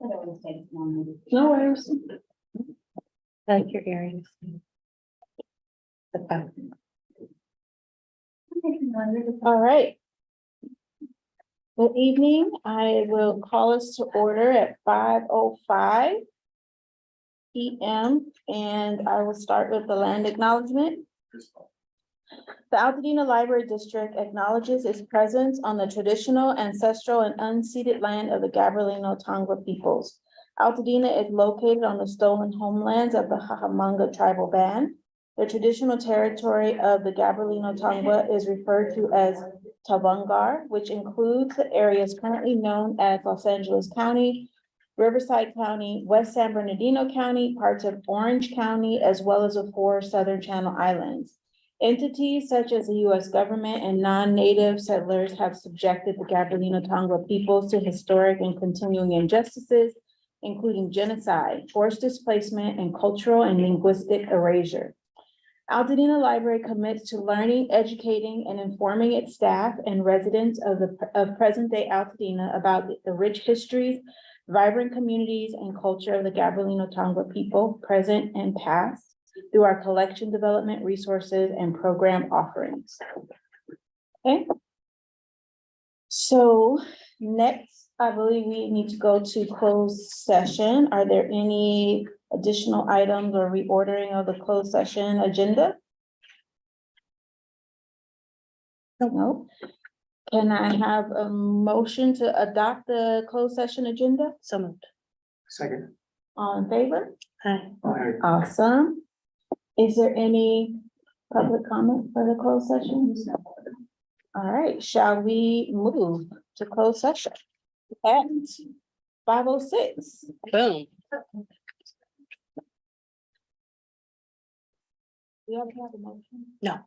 No worries. I like your earrings. All right. Good evening. I will call us to order at 5:05 PM, and I will start with the land acknowledgement. The Altadena Library District acknowledges its presence on the traditional, ancestral, and unceded land of the Gabrielino Tongva peoples. Altadena is located on the stolen homelands of the Cajamonga tribal band. The traditional territory of the Gabrielino Tongva is referred to as Tabungar, which includes the areas currently known as Los Angeles County, Riverside County, West San Bernardino County, parts of Orange County, as well as the 4 Southern Channel Islands. Entities such as the U.S. government and non-native settlers have subjected the Gabrielino Tongva peoples to historic and continuing injustices, including genocide, forced displacement, and cultural and linguistic erasure. Altadena Library commits to learning, educating, and informing its staff and residents of present-day Altadena about the rich histories, vibrant communities, and culture of the Gabrielino Tongva people, present and past, through our collection development resources and program offerings. Okay. So next, I believe we need to go to closed session. Are there any additional items or reordering of the closed session agenda? No. Can I have a motion to adopt the closed session agenda? So moved. Second. All in favor? Hi. Awesome. Is there any public comment for the closed session? All right, shall we move to closed session at 5:06? Boom. We already have a motion? No.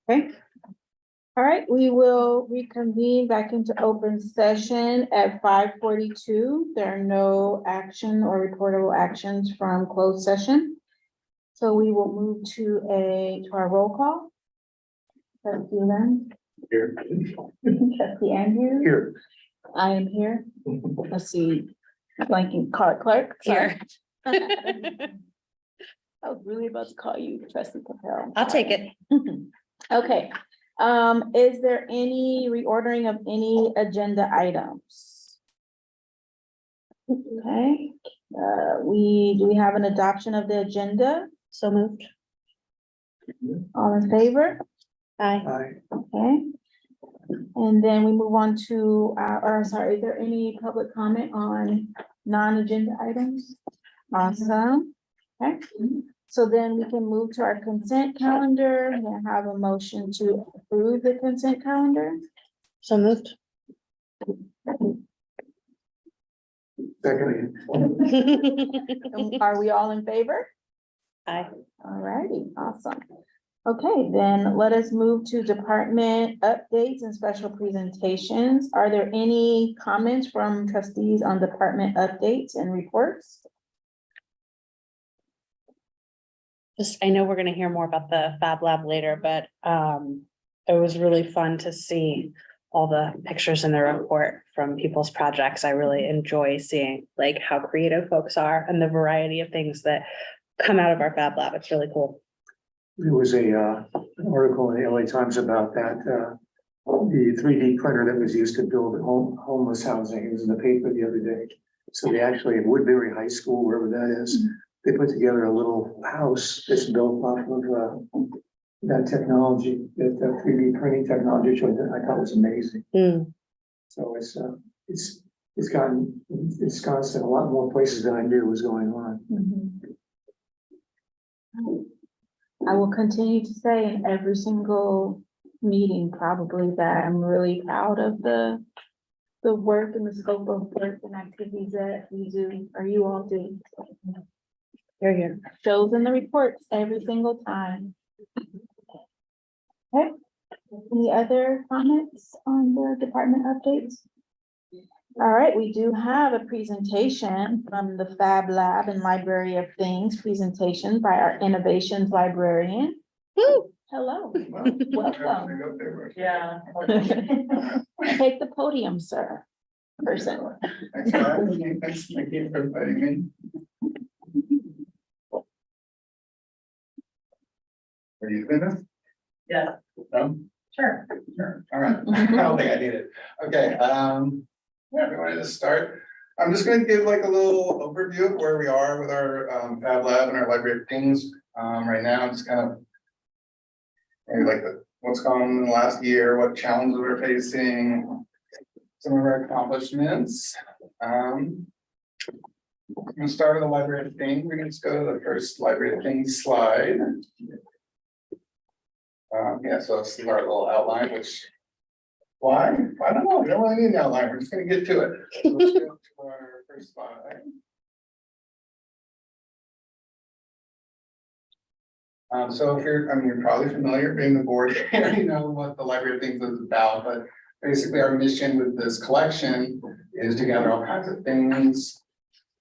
Okay. All right, we will reconvene back into open session at 5:42. There are no action or reportable actions from closed session. So we will move to our roll call. Trustee Lynn, Here. Trustee Andrews. Here. I am here. Let's see, blanking clerk. Sorry. I was really about to call you Trustee Capel. I'll take it. Okay, is there any reordering of any agenda items? Okay, do we have an adoption of the agenda? So moved. All in favor? Aye. Aye. Okay. And then we move on to, is there any public comment on non-agenda items? Awesome. Okay, so then we can move to our consent calendar and have a motion to approve the consent calendar. So moved. Second. Are we all in favor? Aye. All righty, awesome. Okay, then let us move to department updates and special presentations. Are there any comments from trustees on department updates and reports? I know we're gonna hear more about the Fab Lab later, but it was really fun to see all the pictures in the report from people's projects. I really enjoy seeing like how creative folks are and the variety of things that come out of our Fab Lab. It's really cool. There was a an article in the LA Times about that, the 3D printer that was used to build homeless housing. It was in the paper the other day. So they actually, at Woodbury High School, wherever that is, they put together a little house that's built off of that technology, that 3D printing technology. Which I thought was amazing. Mm. So it's gotten in a lot more places than I knew was going on. I will continue to say in every single meeting probably that I'm really proud of the work and the scope of work and activities that we do, or you all do. You're here. Shows in the reports every single time. Okay, any other comments on the department updates? All right, we do have a presentation from the Fab Lab and Library of Things presentation by our innovations librarian. Woo! Hello, welcome. Yeah. Take the podium, sir. Person. Thanks for having me. Thank you for inviting me. Are you finished? Yeah. No? Sure. Sure. All right. I don't think I need it. Okay, yeah, we wanted to start. I'm just gonna give like a little overview of where we are with our Fab Lab and our Library of Things. Right now, just kind of maybe like what's gone on in the last year, what challenges we're facing, some of our accomplishments. I'm gonna start with the Library of Things. We're gonna just go to the first Library of Things slide. Yeah, so this is our little outline, which why? I don't know. We don't really need an outline. We're just gonna get to it. So let's go to our first slide. So if you're probably familiar, being the board, you already know what the Library of Things is about, but basically our mission with this collection is to gather all kinds of things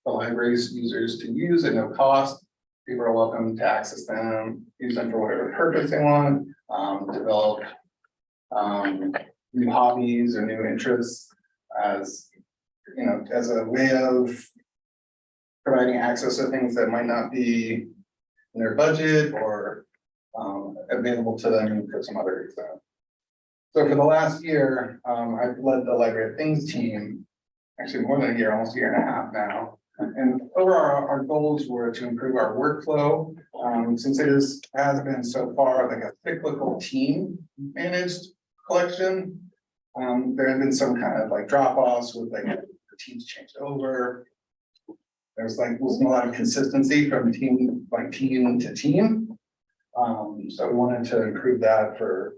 the library's users to use at no cost. People are welcome to access them, use them for whatever purpose they want, develop new hobbies or new interests as as a way of providing access to things that might not be in their budget or available to them for some other reason. So for the last year, I've led the Library of Things team, actually more than a year, almost a year and a half now. And over our goals were to improve our workflow, since it has been so far like a cyclical team managed collection. There have been some kind of like drop-offs with like the teams changed over. Wasn't a lot of consistency from team to team. So we wanted to improve that for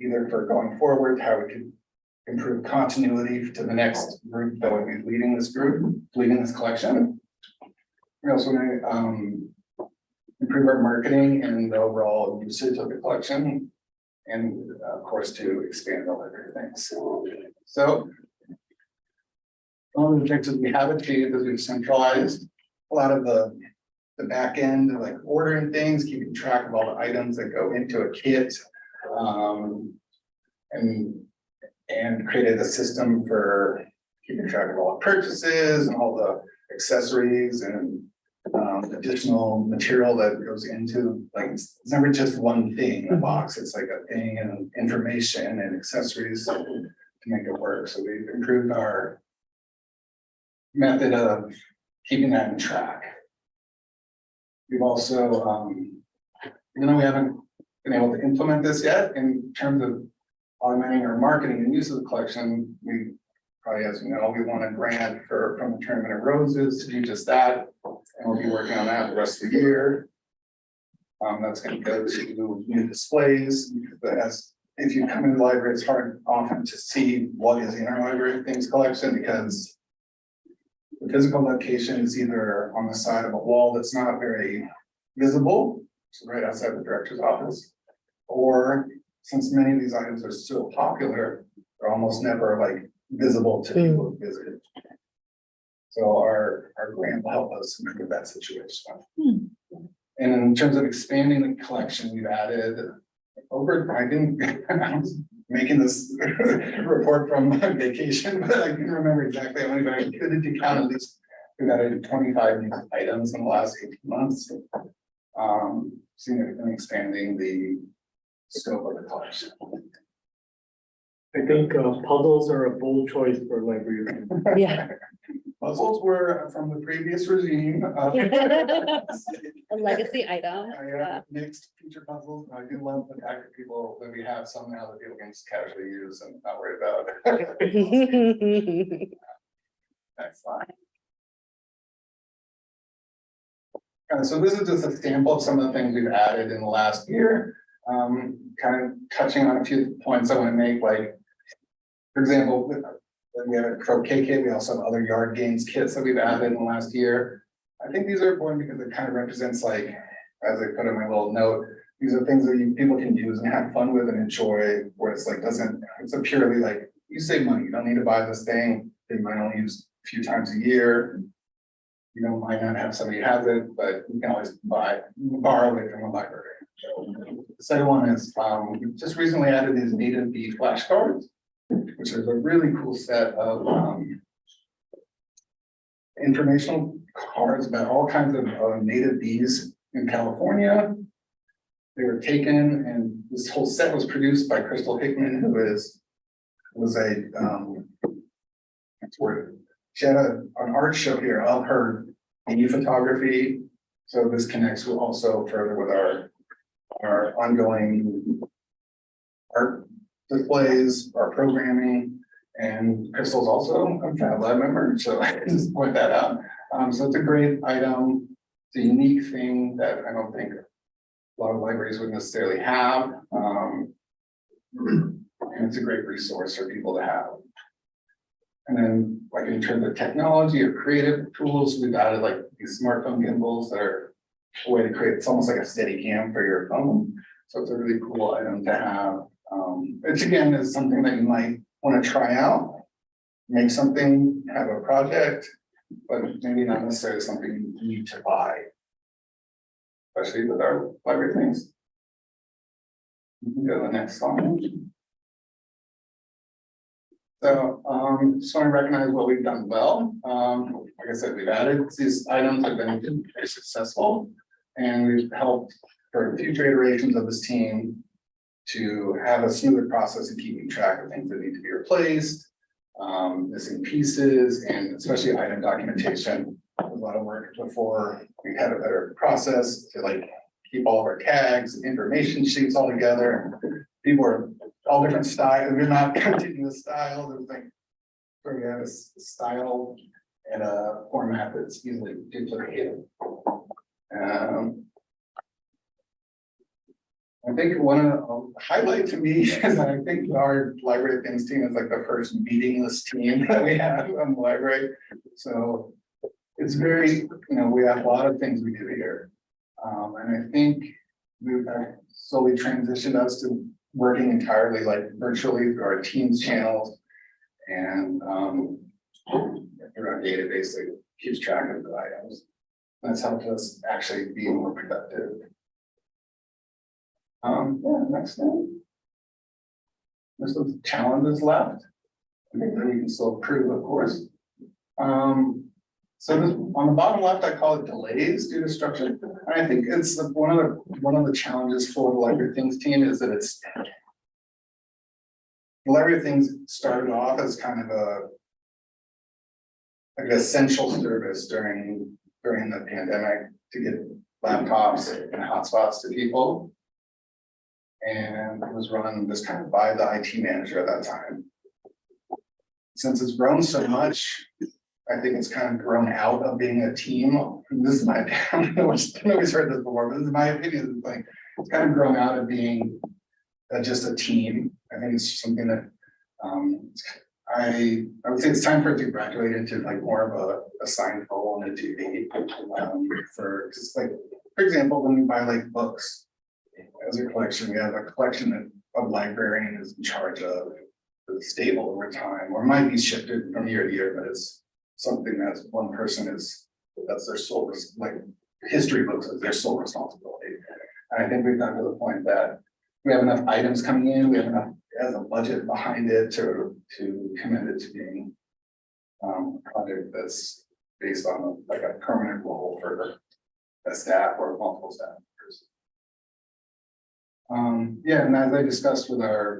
going forward, how we could improve continuity to the next group that would be leading this collection. We also improve our marketing and the overall usage of the collection. And of course, to expand all everything. So one of the things that we have achieved is we've centralized a lot of the back end, like ordering things, keeping track of all the items that go into a kit. And created a system for keeping track of all the purchases and all the accessories and additional material that goes into, like, it's never just one thing in a box, it's like a thing and information and accessories to make it work. So we've improved our method of keeping that in track. We've also, even though we haven't been able to implement this yet in terms of augmenting our marketing and use of the collection, we probably, as you know, we won a grant from the Tournament of Roses to do just that. And we'll be working on that the rest of the year. That's going to go to new displays. But as if you come in the library, it's hard often to see what is in our library of things collection, because the physical location is either on the side of a wall that's not very visible, so right outside the director's office, or since many of these items are so popular, they're almost never like visible to people who visit. So our grant will help us improve that situation. And in terms of expanding the collection, we've added over, I was making this report from vacation, but I can't remember exactly how many, but I couldn't count at least. We've added 25 new items in the last 18 months. Significantly expanding the scope of the collection. I think puzzles are a bold choice for a library. Yeah. Puzzles were from the previous regime. A legacy item. Mixed feature puzzles. I do love the fact that people, that we have some now that people can just casually use and not worry about. Next slide. So this is just a sample of some of the things we've added in the last year. Kind of touching on a few points I want to make, like, for example, we have a croquet kit. We also have other yard games kits that we've added in the last year. I think these are important because it kind of represents, like, as I put in my little note, these are things that people can use and have fun with and enjoy, where it's like, it's a purely like, you save money, you don't need to buy this thing, they might only use a few times a year. You know, might not have somebody who has it, but you can always borrow it from a library. The second one is, we just recently added these native bee flashcards, which is a really cool set of informational cards about all kinds of native bees in California. They were taken, and this whole set was produced by Crystal Hickman, who was a she had an art show here of her bee photography. So this connects also further with our ongoing art displays, our programming, and Crystal's also a Fab Lab member, so I just point that out. So it's a great item. It's a unique thing that I don't think a lot of libraries would necessarily have. And it's a great resource for people to have. And then, like, in terms of technology or creative tools, we've added like these smartphone gimbals that are a way to create, it's almost like a steady cam for your phone. So it's a really cool item to have. It's, again, is something that you might want to try out, make something, have a project, but maybe not necessarily something you need to buy, especially with our library things. You can go to the next slide. So just want to recognize what we've done well. Like I said, we've added these items have been very successful, and we've helped for future iterations of this team to have a smoother process of keeping track of things that need to be replaced, missing pieces, and especially item documentation. A lot of work before we had a better process to like keep all of our tags, information sheets all together. People are all different styles. We're not continuous styles. There's like, where we have a style and a format that's easily duplicated. I think one of the highlight to me is I think our library of things team is like the first meetingless team that we have in the library. So it's very, we have a lot of things we do here. And I think we've slowly transitioned us to working entirely like virtually through our Teams channels. And through our database that keeps track of the items. That's helped us actually be more productive. Yeah, next thing. There's some challenges left. I think that we can still improve, of course. So this, on the bottom left, I call it delays due to structure. And I think it's one of the challenges for the Library of Things team is that it's the Library of Things started off as kind of like an essential service during the pandemic to get laptops and hotspots to people. And it was run just kind of by the IT manager at that time. Since it's grown so much, I think it's kind of grown out of being a team. And this is my opinion. Nobody's heard this before, but this is my opinion. It's like it's kind of grown out of being just a team. I think it's something that I would say it's time for it to graduate into like more of a assigned role in a duty. For just like, for example, when we buy like books as a collection, we have a collection that a librarian is in charge of that's stable over time, or might be shifted from year to year, but it's something that one person that's their sole, like history books is their sole responsibility. And I think we've gotten to the point that we have enough items coming in, we have enough as a budget behind it to commit it to being a project that's based on like a permanent role for a staff or multiple staff members. Yeah, and as I discussed with our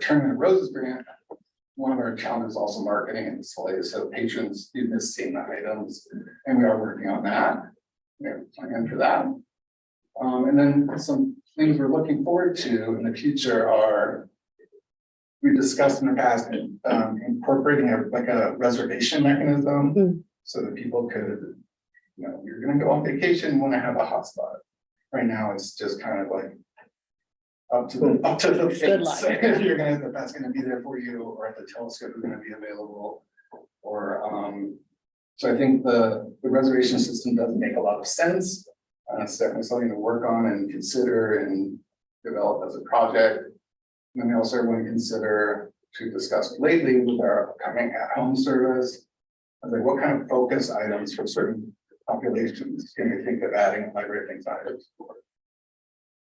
Tournament of Roses grant, one of our challenges is also marketing and displays, so patrons do miss seeing the items, and we are working on that. We have a plan for that. And then some things we're looking forward to in the future are, we discussed in the past, incorporating a reservation mechanism so that people could, you're gonna go on vacation, want to have a hotspot. Right now, it's just kind of like up to the Good luck. if you're gonna, if that's gonna be there for you, or if the telescope is gonna be available, or so I think the reservation system doesn't make a lot of sense. It's definitely something to work on and consider and develop as a project. And then we also want to consider, to discuss lately with our upcoming at-home service, like what kind of focus items for certain populations can we think of adding Library of Things items for?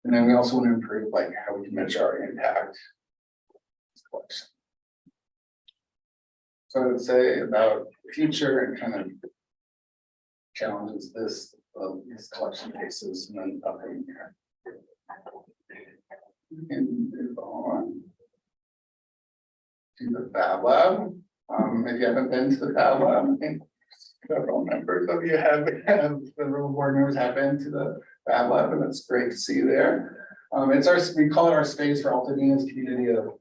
And then we also want to improve like how we can measure our impact. So I would say about the future and kind of challenges this collection cases and then upcoming year. We can move on to the Fab Lab. If you haven't been to the Fab Lab, I think several members of you have several board members have been to the Fab Lab, and it's great to see you there. It's we call it our space for Altadena's community of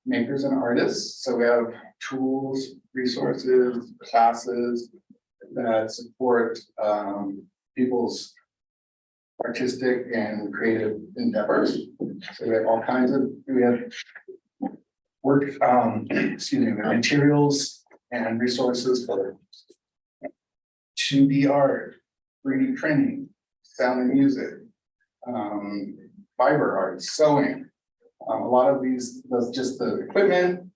makers and artists. So we have tools, resources, classes that support people's artistic and creative endeavors. So we have all kinds of, we have work, materials and resources for 2D art, 3D printing, sound and music, fiber art, sewing. A lot of these, that's just the equipment,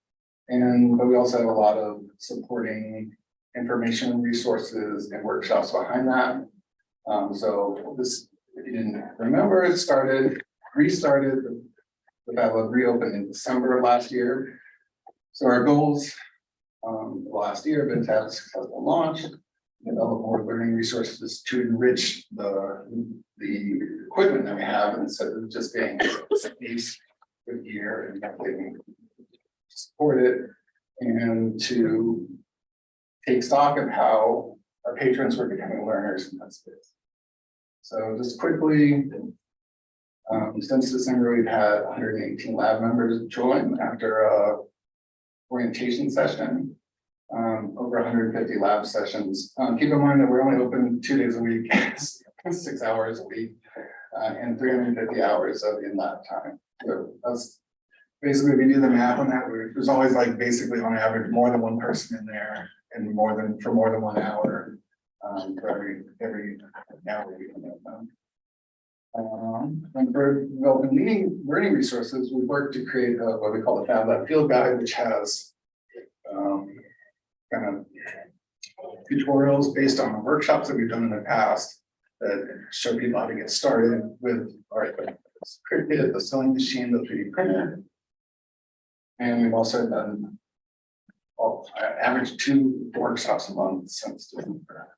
but we also have a lot of supporting information, resources, and workshops behind that. So this, if you didn't remember, it restarted, the Fab Lab reopened in December of last year. So our goals last year have been to have a successful launch, develop more learning resources to enrich the equipment that we have, instead of just being a space with gear and everything, support it, and to take stock of how our patrons were becoming learners in that space. So just quickly, since December, we've had 118 lab members join after a orientation session, over 150 lab sessions. Keep in mind that we're only open 2 days a week, 6 hours a week, and 350 hours of in-lab time. So that's basically, we do the math on that. There's always like basically on average more than one person in there, and for more than 1 hour for every hour we can have them. And for developing learning resources, we worked to create what we call the Fab Lab Field Guide, which has kind of tutorials based on the workshops that we've done in the past that show people how to get started with our Cricut, the sewing machine, the 3D printer. And we've also done average 2 workshops a month since December.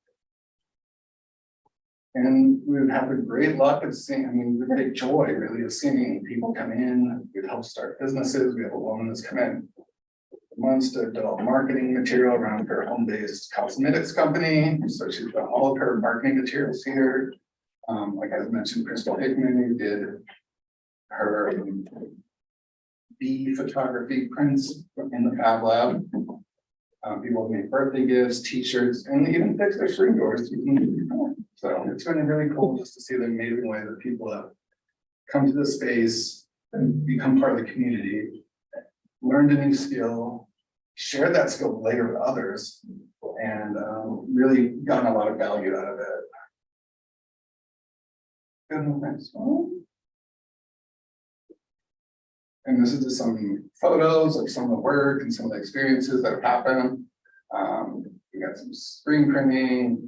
And we've had a great luck of seeing, I mean, great joy really of seeing people come in. We've helped start businesses. We have a woman that's come in months to develop marketing material around her home-based cosmetics company. So she's done all of her marketing materials here. Like I mentioned, Crystal Hickman, who did her bee photography prints in the Fab Lab. People have made birthday gifts, t-shirts, and they even fix their screen doors. So it's been really cool just to see the amazing way that people have come to this space and become part of the community, learned a new skill, shared that skill later with others, and really gotten a lot of value out of it. And next one. And this is just some photos of some of the work and some of the experiences that have happened. We got some screen printing.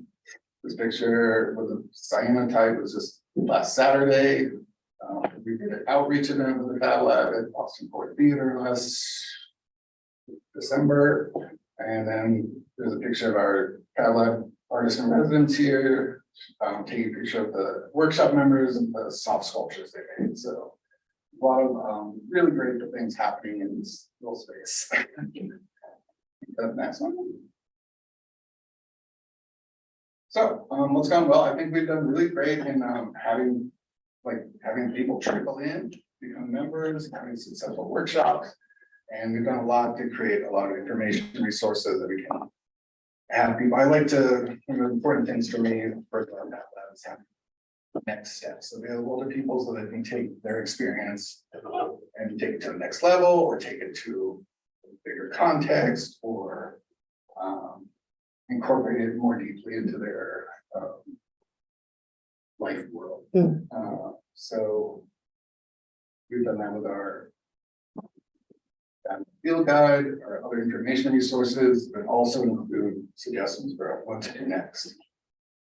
This picture with the cyanotype was just last Saturday. We did an outreach event with the Fab Lab at Boston Port Theater last December. And then there's a picture of our Fab Lab artists in residence here, taking a picture of the workshop members and the soft sculptures they made. So a lot of really great things happening in this little space. The next one. So what's gone well? I think we've done really great in having people trickle in, become members, having successful workshops, and we've done a lot to create a lot of information resources that we can have people. I like to, one of the important things for me, first of all, is having next steps available to people so they can take their experience and take it to the next level, or take it to a bigger context, or incorporate it more deeply into their life world. So we've done that with our field guide, our other information resources, but also include suggestions for what to do next.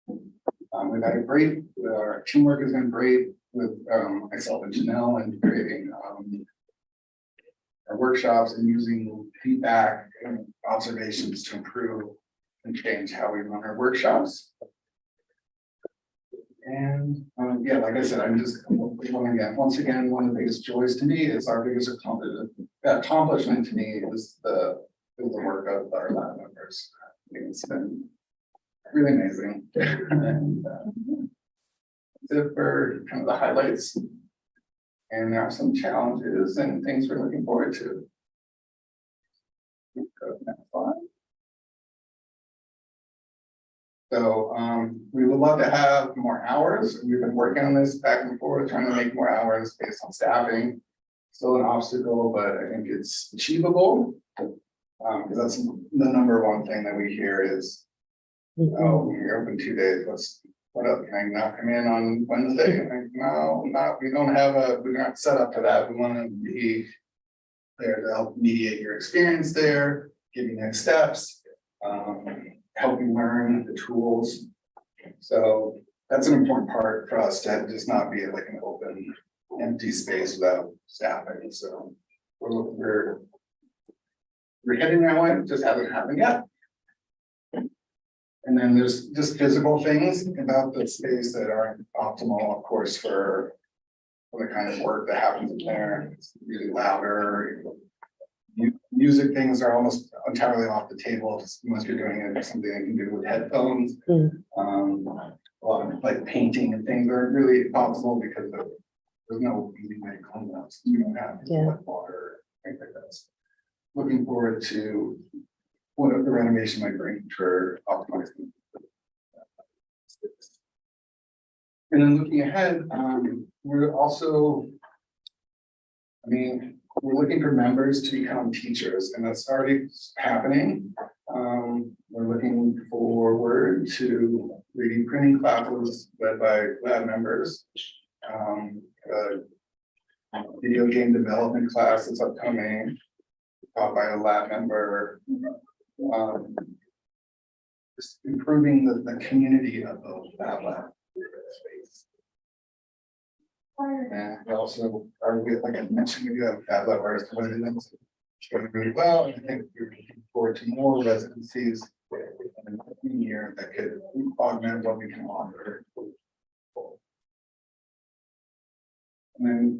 We've had a great, our teamwork has been great with myself and Janelle, and creating our workshops and using feedback and observations to improve and change how we run our workshops. And yeah, like I said, I'm just once again, one of the biggest joys to me is our biggest accomplishment to me is the work of our lab members. I think it's been really amazing. And that's it for kind of the highlights. And there are some challenges and things we're looking forward to. Go to the next slide. So we would love to have more hours. We've been working on this back and forth, trying to make more hours based on staffing. Still an obstacle, but I think it's achievable. Because that's the number one thing that we hear is, oh, you're open 2 days. What up? Can I not come in on Wednesday? Like, no, we're not set up for that. We want to be there to help mediate your experience there, give you next steps, help you learn the tools. So that's an important part for us to just not be like an open, empty space without staffing. So we're heading that way. It just hasn't happened yet. And then there's just physical things about the space that aren't optimal, of course, for the kind of work that happens in there. It's really louder. Music things are almost entirely off the table unless you're doing it something that you can do with headphones. A lot of like painting and things aren't really possible because there's no easy way to clean up. So you don't have like water, things like that. Looking forward to what the renovation might bring for optimizing. And then looking ahead, we're also, we're looking for members to become teachers, and that's already happening. We're looking forward to 3D printing classes led by lab members. The video game development class that's upcoming, taught by a lab member. Just improving the community of the lab space. And we also are, like I mentioned, we do have Fab Lab artists coming in. It's going really well, and I think we're looking forward to more residencies in the coming year that could augment what we can offer. And then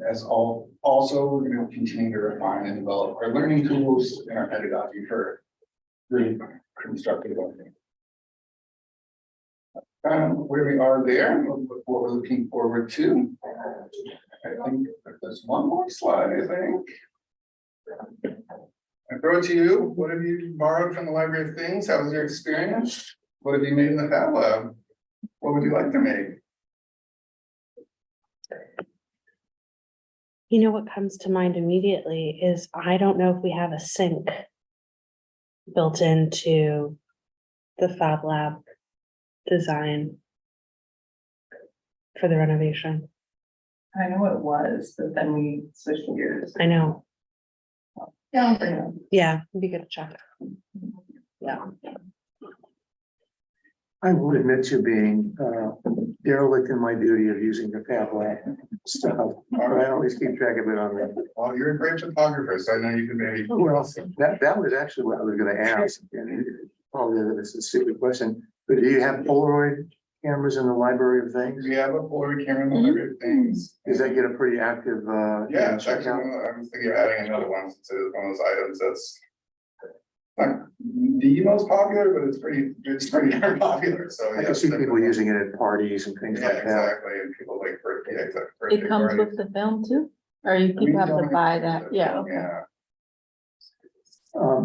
also, we're going to continue to refine and develop our learning tools and our pedagogy for really constructive learning. Where we are there, what we're looking forward to. I think there's one more slide, I think. I throw it to you. What have you borrowed from the Library of Things? How was your experience? What have you made in the Fab Lab? What would you like to make? You know, what comes to mind immediately is I don't know if we have a sink built into the Fab Lab design for the renovation. I know what it was, but then we switched gears. I know. Yeah, I'll bring it up. Yeah, it'd be good to check. Yeah. I will admit to being derelict in my duty of using the Fab Lab stuff, but I always keep track of it on there. Well, you're a great photographer, so I know you can maybe. Well, that was actually what I was gonna ask, and probably this is a stupid question, but do you have Polaroid cameras in the Library of Things? We have a Polaroid camera in the Library of Things. Does that get a pretty active, Yeah, it's check actually, out? I was thinking of adding another one to one of those items that's not the most popular, but it's pretty darn popular, so. I yeah, can see people definitely. using it at parties and things Yeah, like that. exactly, and people like birthday, exactly. birthday It comes parties. with the film too, or you We people have to don't buy have that, to- yeah, okay. Yeah.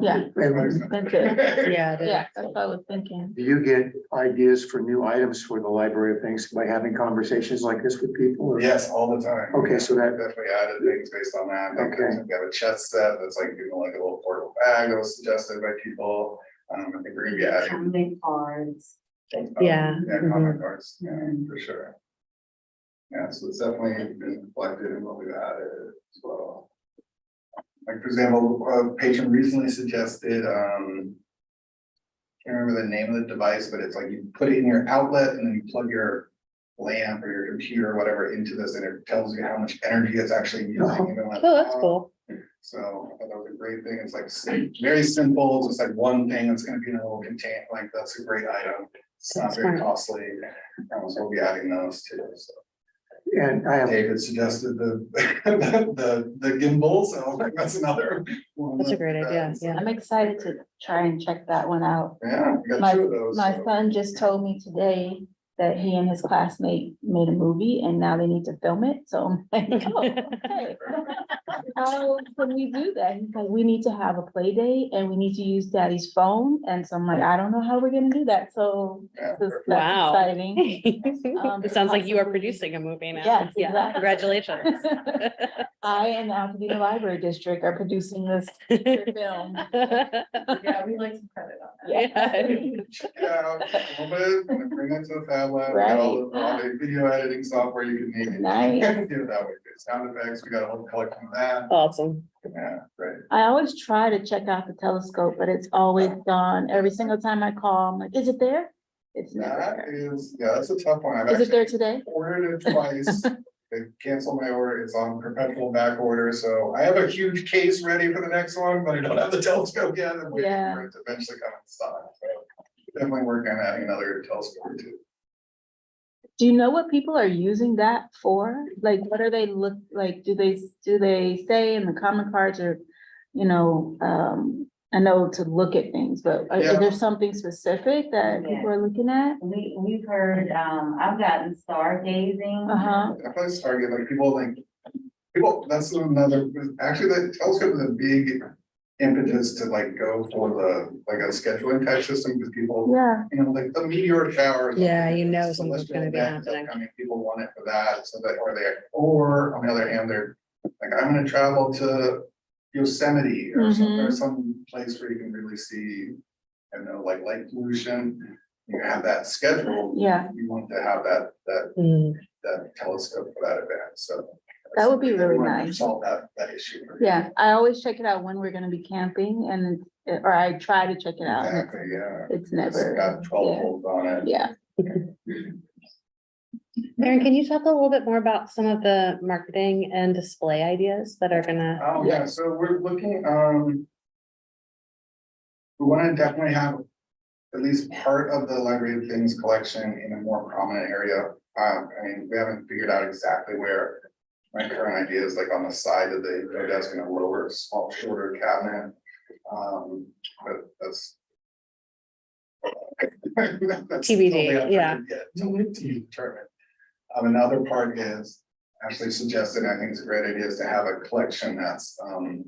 Yeah. And That's it. Yeah, it is. Yeah, that's what I was thinking. do you get ideas for new items for the Library of Things by having conversations like this with people? or- Yes, all the time. Okay, so that- Definitely added things based on that. Like, Okay. We have a chest set that's like, like a little portable bag that was suggested by people. I think we're gonna be adding. Comment cards. Yeah. Yeah, Mhm. comment cards, yeah, for sure. Yeah, so it's definitely been reflected in what we've added as well. Like, for example, a patron recently suggested, can't remember the name of the device, but it's like you put it in your outlet and then you plug your lamp or your computer or whatever into this, and it tells you how much energy it's actually using. even when- Oh, that's cool. So I thought that was a great thing. It's like very simple, just like one thing that's gonna be in a little container, like that's a great item. It's not very Smart. costly. So we'll be adding those too, so. And I have, David suggested the gimbal, so that's another one. That's a great that- idea, yeah. I'm excited to try and check that one out. Yeah, we got My, two of those. my so. son just told me today that he and his classmate made a movie and now they need to film it, so I'm like, oh, okay. How can we do that? He's like, we need to have a play date and we need to use daddy's phone, and so I'm like, I don't know how we're gonna do that, so Yeah, that's perfect. Wow. exciting. It sounds like you are possibly- producing a movie now. Yes, Yeah, exactly. congratulations. I and the Altadena Library District are producing this film. Yeah, we like some credit on that. Yeah. Check it out a little bit, and bring it to the Fab Lab, we got all the video editing software you can need. Nice. Do it that way, sound effects, we got a whole collection of that, Awesome. yeah, great. I always try to check out the telescope, but it's always gone. Every single time I call, I'm like, is it there? It's never That there. is, yeah, that's a tough one, I've Is it actually there today? ordered it twice. They canceled my order, it's on perpetual back order, so I have a huge case ready for the next one, but I don't have the telescope yet, I'm waiting Yeah. for it to eventually come in stock, so. Definitely working on adding another telescope or two. Do you know what people are using that for? Like, what are they look, like, do they say in the comment cards or, you know, I know to look at things, but is Yeah. there something specific that people are looking at? We've heard, I've gotten stargazing. Uh-huh, Definitely started, like, people, that's another, actually, the telescope is a big impetus to like go for like a scheduling type system, because people, yeah, you know, like the meteor shower. is Yeah, something you know that's something's celestial gonna be event, happening. I mean, people want it for that, so that, or on the other hand, they're like, I'm gonna travel to Yosemite or some place where you can really see, I don't know, like light pollution. you have that scheduled, Yeah, you want to have that Mm, telescope for that event, so. That would be really we want to nice. Solve that issue. yeah. I always check it out when we're gonna be camping and, or I try to check it out. and Exactly, yeah. It's It's never, got 12 yeah. holes on it. Yeah. Erin, can you talk a little bit more about some of the marketing and display ideas that are gonna? Oh, yeah, so we're looking, we want to definitely have at least part of the library of things collection in a more prominent area. I mean, we haven't figured out exactly where. My current idea is like on the side of the info desk in a lower, small, shorter cabinet. But that's. that's TBD, totally up for yeah. Totally to be determined. Another part is actually suggested, I think it's a great idea, is to have a collection that's, I can't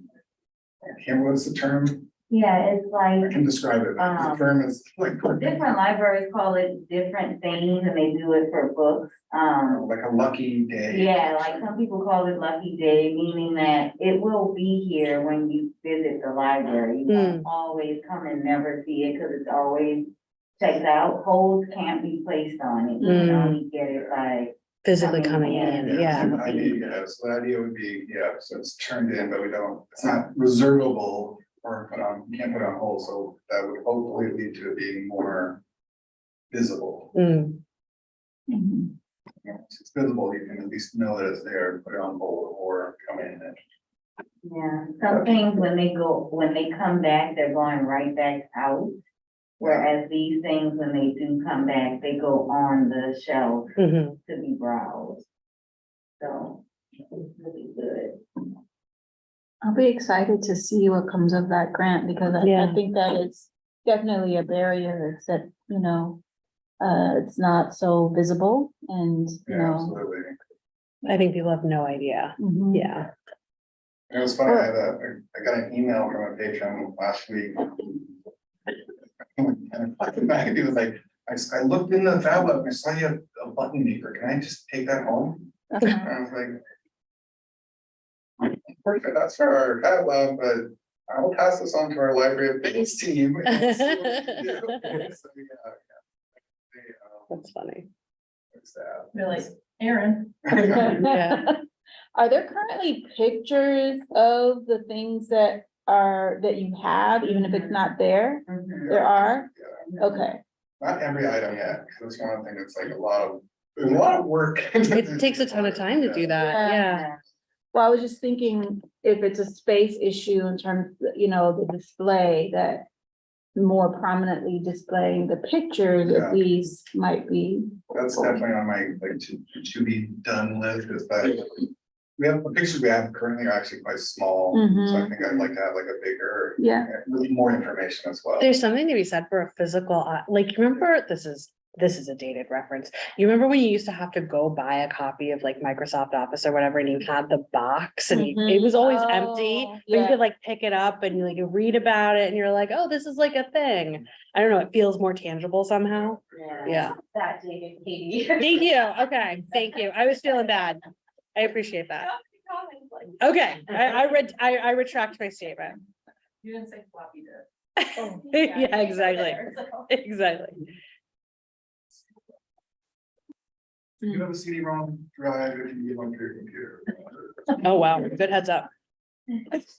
remember what's the term, Yeah, it's I like, can describe it, the term is like. different libraries call it different things and they do it for books. Like a lucky day. Yeah, like some people call it lucky day, meaning that it will be here when you visit the library. You won't always come and never see it because it's always checked out. Holds can't be placed on it. You can only get it by. Physically coming in, yeah. So the idea, yeah, so the idea would be, yeah, so it's turned in, but we don't, it's not reservable or put on, you can't put on hold, so that would hopefully lead to it being more visible. Mm, Mhm. Yeah, if it's visible, you can at least know that it's there, put it on hold or come in and. Yeah, some things when they come back, they're going right back out. Whereas these things, when they do come back, they go on the shelf mhm. to be browsed. So it's really good. I'll be excited to see what comes of that grant because I Yeah. think that it's definitely a barrier. It's that, it's not so visible and, Yeah, absolutely. I think people have no idea. mhm. Yeah. It was funny, I got an email from a patron last week. And he was like, I looked in the Fab Lab, and I saw you have a button maker, can I just take that home? And I was like. Perfect, that's for our Fab Lab, but I will pass this on to our library of things team. And see what we can do. So, yeah. That's funny. It's that. They're like, Aaron. Yeah. Are there currently pictures of the things that you have, even if it's not there? There are? Yeah. Okay, Not every item yet, because it's one of the things, it's like there's a lot of work. It takes a ton of time to do that, yeah. well, I was just thinking if it's a space issue in terms, the display that more prominently displaying the pictures Yeah. at least might be. That's definitely on my, like, to be done list, is that we have, the pictures we have currently are actually quite small, so I think I'd like to have like a bigger, Yeah, with more information as well. There's something to be said for a physical, like, remember, this is a dated reference. You remember when you used to have to go buy a copy of like Microsoft Office or whatever, and you had the box and it was always empty, Oh, but you yeah. could like pick it up and you read about it and you're like, oh, this is like a thing. I don't know, it feels more tangible somehow. Yeah. That dated Katie. Thank you. Okay, thank you. I was feeling bad. I appreciate that. Okay, I retract my statement. You didn't say floppy disk. Yeah, exactly. Exactly. You have a CD-ROM drive, if you get one for your computer. Oh, wow. Good heads up. That's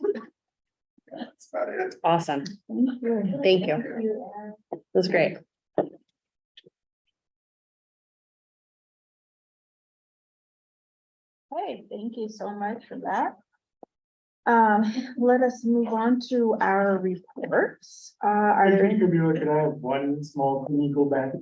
about it. Awesome. Thank you. That was great. Okay, thank you so much for that. Let us move on to our reports. Are there any? Can I have one small legal back?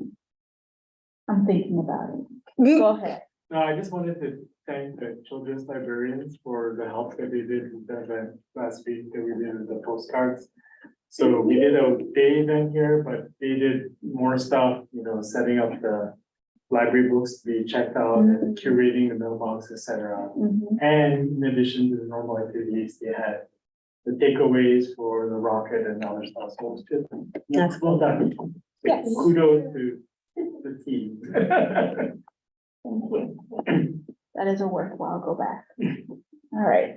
I'm thinking about it. Go ahead. No, I just wanted to thank the children's librarians for the help that they did with the event last week that we did with the postcards. So we did a day event here, but they did more stuff, setting up the library books to be checked out, and curating the mailbox, etc. Mhm. And in addition to the normal activities, they had the takeaways for the rocket and other stuff. So it was good. That's Well done. Yes. Kudos to the team. Thank you. That is a worthwhile go back. All right.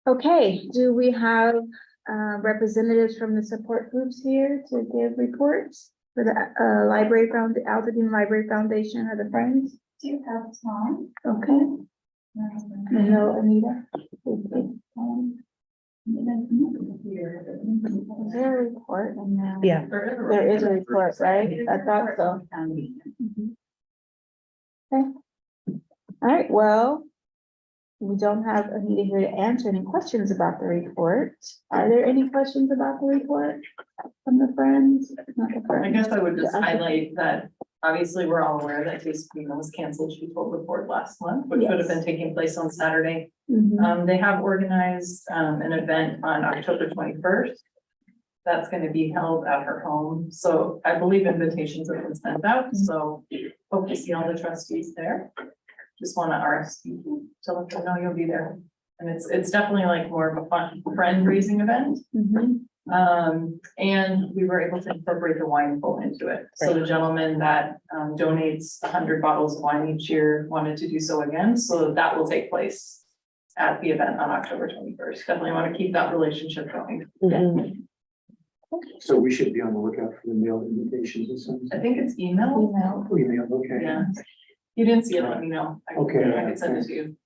Okay, do we have representatives from the support groups here to give reports? For the Altadena Library Foundation or the Friends? Do you have Tom? Okay. Hello, Anita. Is there a report in there? Yeah. There is a report, right? I thought so. Mhm. Okay. All right, well, we don't have Anita here to answer any questions about the report. Are there any questions about the report from the Friends? Not the I Friends. guess I would just Yeah. highlight that, obviously, we're all aware that Tasting was canceled. She told the board last month, which would have been taking place on Saturday. Mhm. They have organized, an event on October 21st. That's gonna be held at her home. So I believe invitations have been sent out, so hope to see all the trustees there. Just wanna RSVP to let them know you'll be there. And it's definitely like more of a fun friend raising event. Mhm. And we were able to incorporate the wine pool into it. So the gentleman that donates 100 bottles of wine each year wanted to do so again, so that will take place at the event on October 21st. Definitely want to keep that relationship going. Mhm. So we should be on the lookout for the mail invitations or something. I think it's email. Email, okay. Yeah. You didn't see it, let me know. Okay. I could send it to you.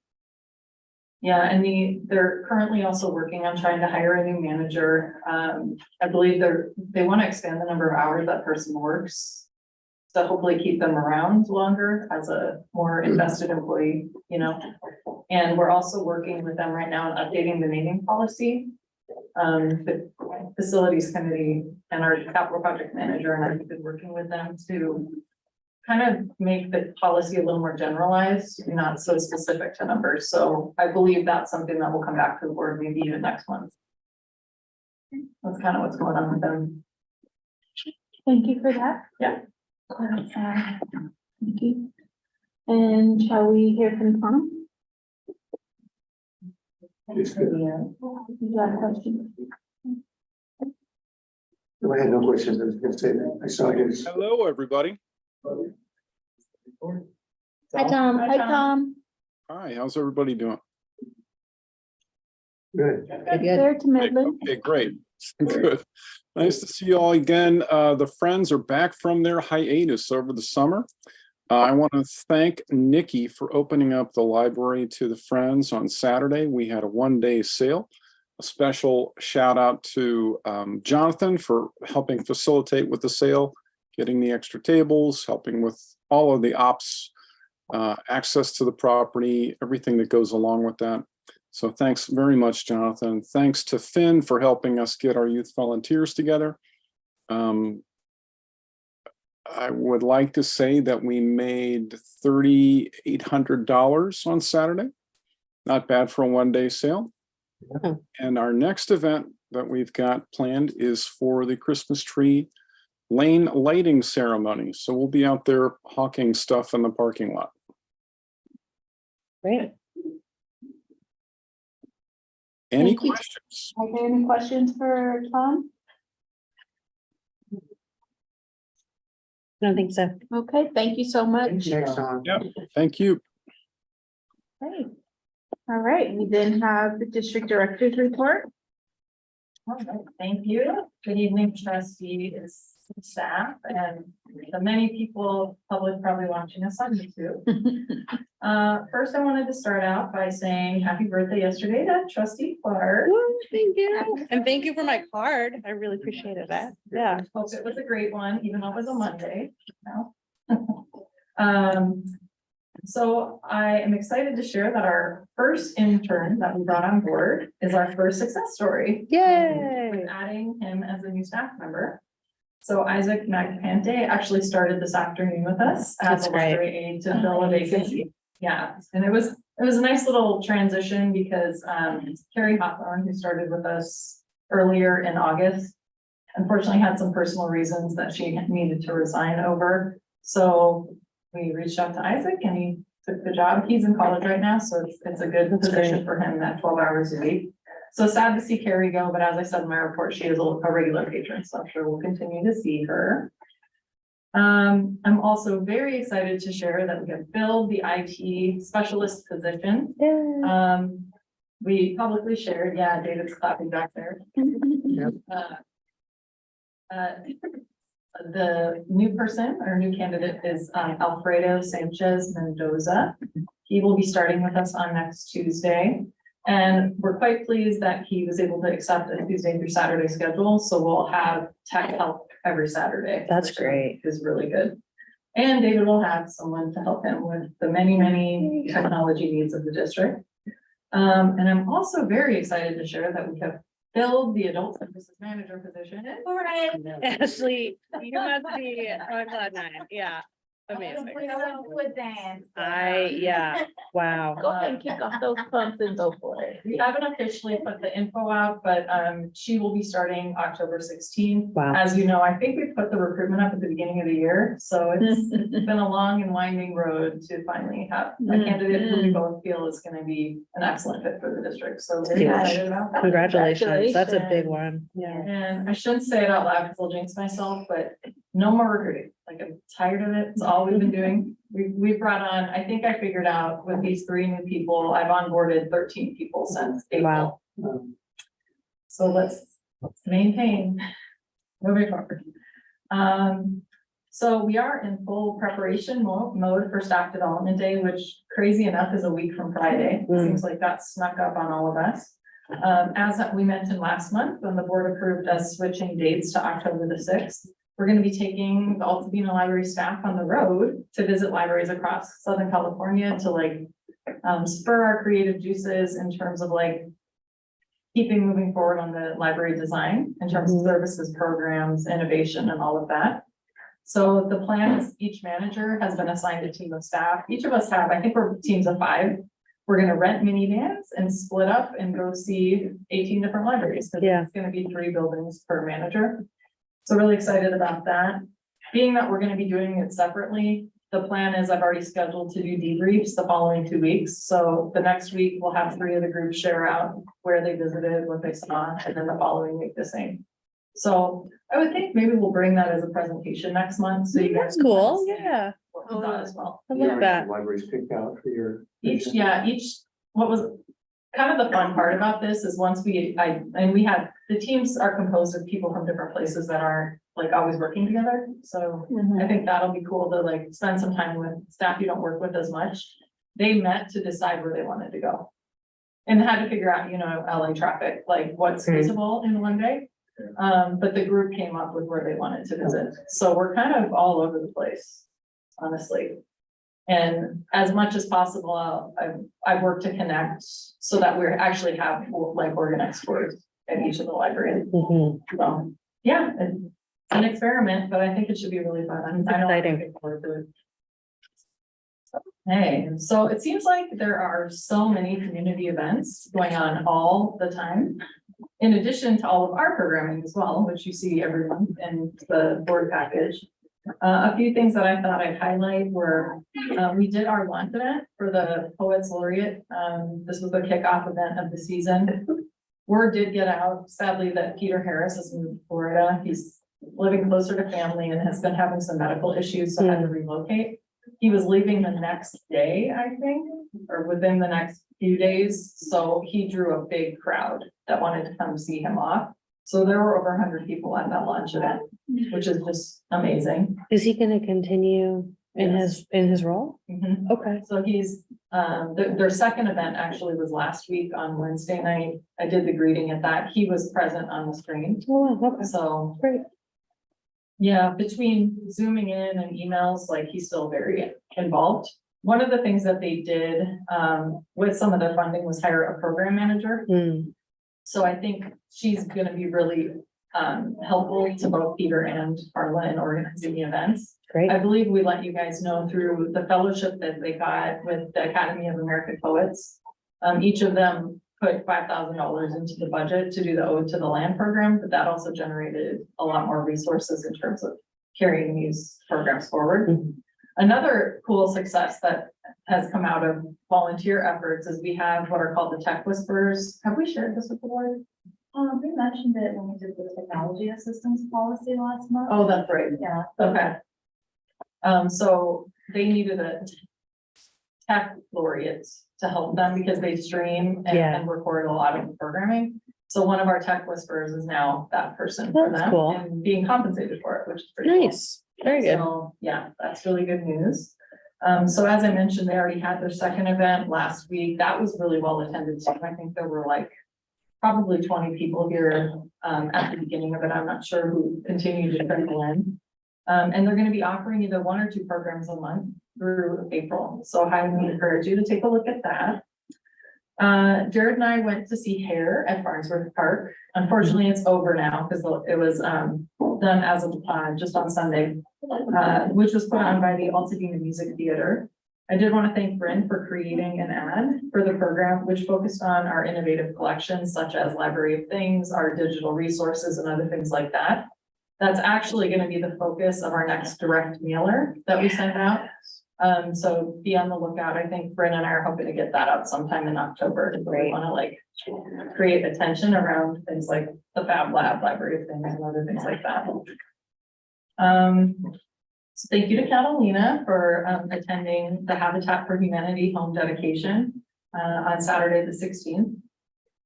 Yeah, and they're currently also working on trying to hire a new manager. I believe they want to expand the number of hours that person works. To hopefully keep them around longer as a more invested employee, you know. And we're also working with them right now on updating the naming policy. The facilities committee and our capital project manager and I have been working with them to kind of make the policy a little more generalized, not so specific to numbers. So I believe that's something that will come back to the board maybe even next month. That's kind of what's going on with them. Thank you for that. Yeah. Thank you. And shall we hear from Tom? It's good. You have a question? No, I had no questions. I was gonna say that. I saw his. Hello, everybody. Hi, Tom. Hi, Hi, Tom. Tom. Hi, how's everybody doing? Good. There to Midland. Okay, great. Good. Nice to see you all again. The Friends are back from their hiatus over the summer. I want to thank Nikki for opening up the library to the Friends on Saturday. We had a one-day sale. A special shout out to Jonathan for helping facilitate with the sale, getting the extra tables, helping with all of the ops, access to the property, everything that goes along with that. So thanks very much, Jonathan. Thanks to Finn for helping us get our youth volunteers together. I would like to say that we made $3,800 on Saturday. Not bad for a one-day sale. Yeah. And our next event that we've got planned is for the Christmas tree lane lighting ceremony. So we'll be out there hawking stuff in the parking lot. Great. Any Thank you. questions? Are there any questions for Tom? I don't think so. Okay, thank you so much. Thanks, Tom. Yeah, thank you. Okay. All right, we then have the district director's report. All right, thank you. Good evening, trustees, staff, and the many people, public probably watching us on YouTube. First, I wanted to start out by saying happy birthday yesterday to Trustee Clark. Thank you. And thank you for my card. I really appreciated that. Yeah. Hope it was a great one, even though it was a Monday. No. So I am excited to share that our first intern that we brought on board is our first success story. Yay. With adding him as a new staff member. So Isaac Magpante actually started this afternoon with us That's as a great. library aide to fill a vacancy. Yeah, and it was a nice little transition because Carrie Hawthorne, who started with us earlier in August, unfortunately had some personal reasons that she needed to resign over. So we reached out to Isaac and he took the job. He's in college right now, so it's a good That's position great. for him at 12 hours a week. So sad to see Carrie go, but as I said in my report, she is a regular patron, so I'm sure we'll continue to see her. I'm also very excited to share that we have filled the IT specialist position. Yay. We publicly shared, yeah, David's clapping back there. the new person or new candidate is Alfredo Sanchez Mendoza. He will be starting with us on next Tuesday. And we're quite pleased that he was able to accept a Tuesday through Saturday schedule. So we'll have tech help every Saturday. That's which great. Is really good. And David will have someone to help him with the many technology needs of the district. And I'm also very excited to share that we have filled the adult services manager position. Ashley, you must be on cloud nine. Yeah, amazing. Yeah, wow. Go ahead and kick off those pumps and go for it. We haven't officially put the info out, but she will be starting October 16th. Wow. As you know, I think we put the recruitment up at the beginning of the year, so it's been a long and winding road to finally have a candidate who we both feel is gonna be an excellent fit for the district. So very Huge. excited about that. Congratulations. That's a big one. Yeah. And I shouldn't say it out loud because I'll jinx myself, but no more recruiting. Like, I'm tired of it. It's all we've been doing. We've brought on, I think I figured out with these 3 new people, I've onboarded 13 people since April. Wow. So let's maintain moving forward. So we are in full preparation mode for staff development day, which crazy enough is a week from Friday. Seems like that snuck up on all of us. As we mentioned last month, when the board approved us switching dates to October the 6th, we're going to be taking the Altadena Library staff on the road to visit libraries across Southern California to like spur our creative juices in terms of like keeping moving forward on the library design in terms of services, programs, innovation, and all of that. So the plan is each manager has been assigned a team of staff. Each of us have, I think we're teams of 5. We're gonna rent minivans and split up and go see 18 different libraries. Because Yeah. it's gonna be 3 buildings per manager. So really excited about that. Being that we're gonna be doing it separately, the plan is I've already scheduled to do debriefs the following 2 weeks. So the next week we'll have 3 of the groups share out where they visited, what they saw, and then the following week the same. So I would think maybe we'll bring that as a presentation next month, so you guys. That's can cool. understand Yeah. what we thought as well. I You love that. Libraries picked out for your. What was kind of the fun part about this is once we had, the teams are composed of people from different places that aren't like always working together. So I think that'll be cool to like spend some time with staff you don't work with as much. They met to decide where they wanted to go. And had to figure out, LA traffic, like what's feasible in one day. But the group came up with where they wanted to visit. So we're kind of all over the place, honestly. And as much as possible, I've worked to connect so that we actually have like organized tours at each of the libraries. So, yeah, it's an experiment, but I think it should be really fun. I'm Exciting. looking forward to it. Hey, so it seems like there are so many community events going on all the time. In addition to all of our programming as well, which you see every month in the board package. A few things that I thought I'd highlight were, we did our launch event for the Poets Laureate. This was the kickoff event of the season. Word did get out, sadly, that Peter Harris has moved to Florida. He's living closer to family and has been having some medical issues, so had to relocate. He was leaving the next day, I think, or within the next few days. So he drew a big crowd that wanted to come see him off. So there were over 100 people at that launch event, which is just amazing. Is he gonna continue in his role? Mhm. Okay. So he's, their second event actually was last week on Wednesday night. I did the greeting at that. He was present on the screen. Oh, wow, okay. So, Great. yeah, between zooming in and emails, like he's still very involved. One of the things that they did, with some of the funding was hire a program manager. So I think she's gonna be really helpful to both Peter and Carla in organizing the events. Great. I believe we let you guys know through the fellowship that they got with the Academy of American Poets. Each of them put $5,000 into the budget to do the Ode to the Land program, but that also generated a lot more resources in terms of carrying these programs forward. Another cool success that has come out of volunteer efforts is we have what are called the Tech Whisperers. Have we shared this with the board? We mentioned it when we did the technology assistance policy last month. Oh, that's right. Yeah. Okay. So they needed a tech laureate to help them because they stream Yeah. and record a lot of the programming. So one of our tech whisperers is now that person for That's them cool. and being compensated for it, which is pretty cool. Nice, very good. So, yeah, that's really good news. So as I mentioned, they already had their second event last week. That was really well attended too. I think there were like probably 20 people here at the beginning of it. I'm not sure who continued to trickle in. And they're going to be offering either 1 or 2 programs a month through April. So I highly encourage you to take a look at that. Jared and I went to see Hair at Farnsworth Park. Unfortunately, it's over now because it was done as of just on Sunday, which was put on by the Altadena Music Theater. I did want to thank Bryn for creating an ad for the program, which focused on our innovative collections such as Library of Things, our digital resources, and other things like that. That's actually going to be the focus of our next direct mailer that we send out. So be on the lookout. I think Bryn and I are hoping to get that out sometime in October. We Great. want to like create attention around things like the Fab Lab, Library of Things, and other things like that. So thank you to Catalina for attending the Habitat for Humanity home dedication on Saturday, the 16th.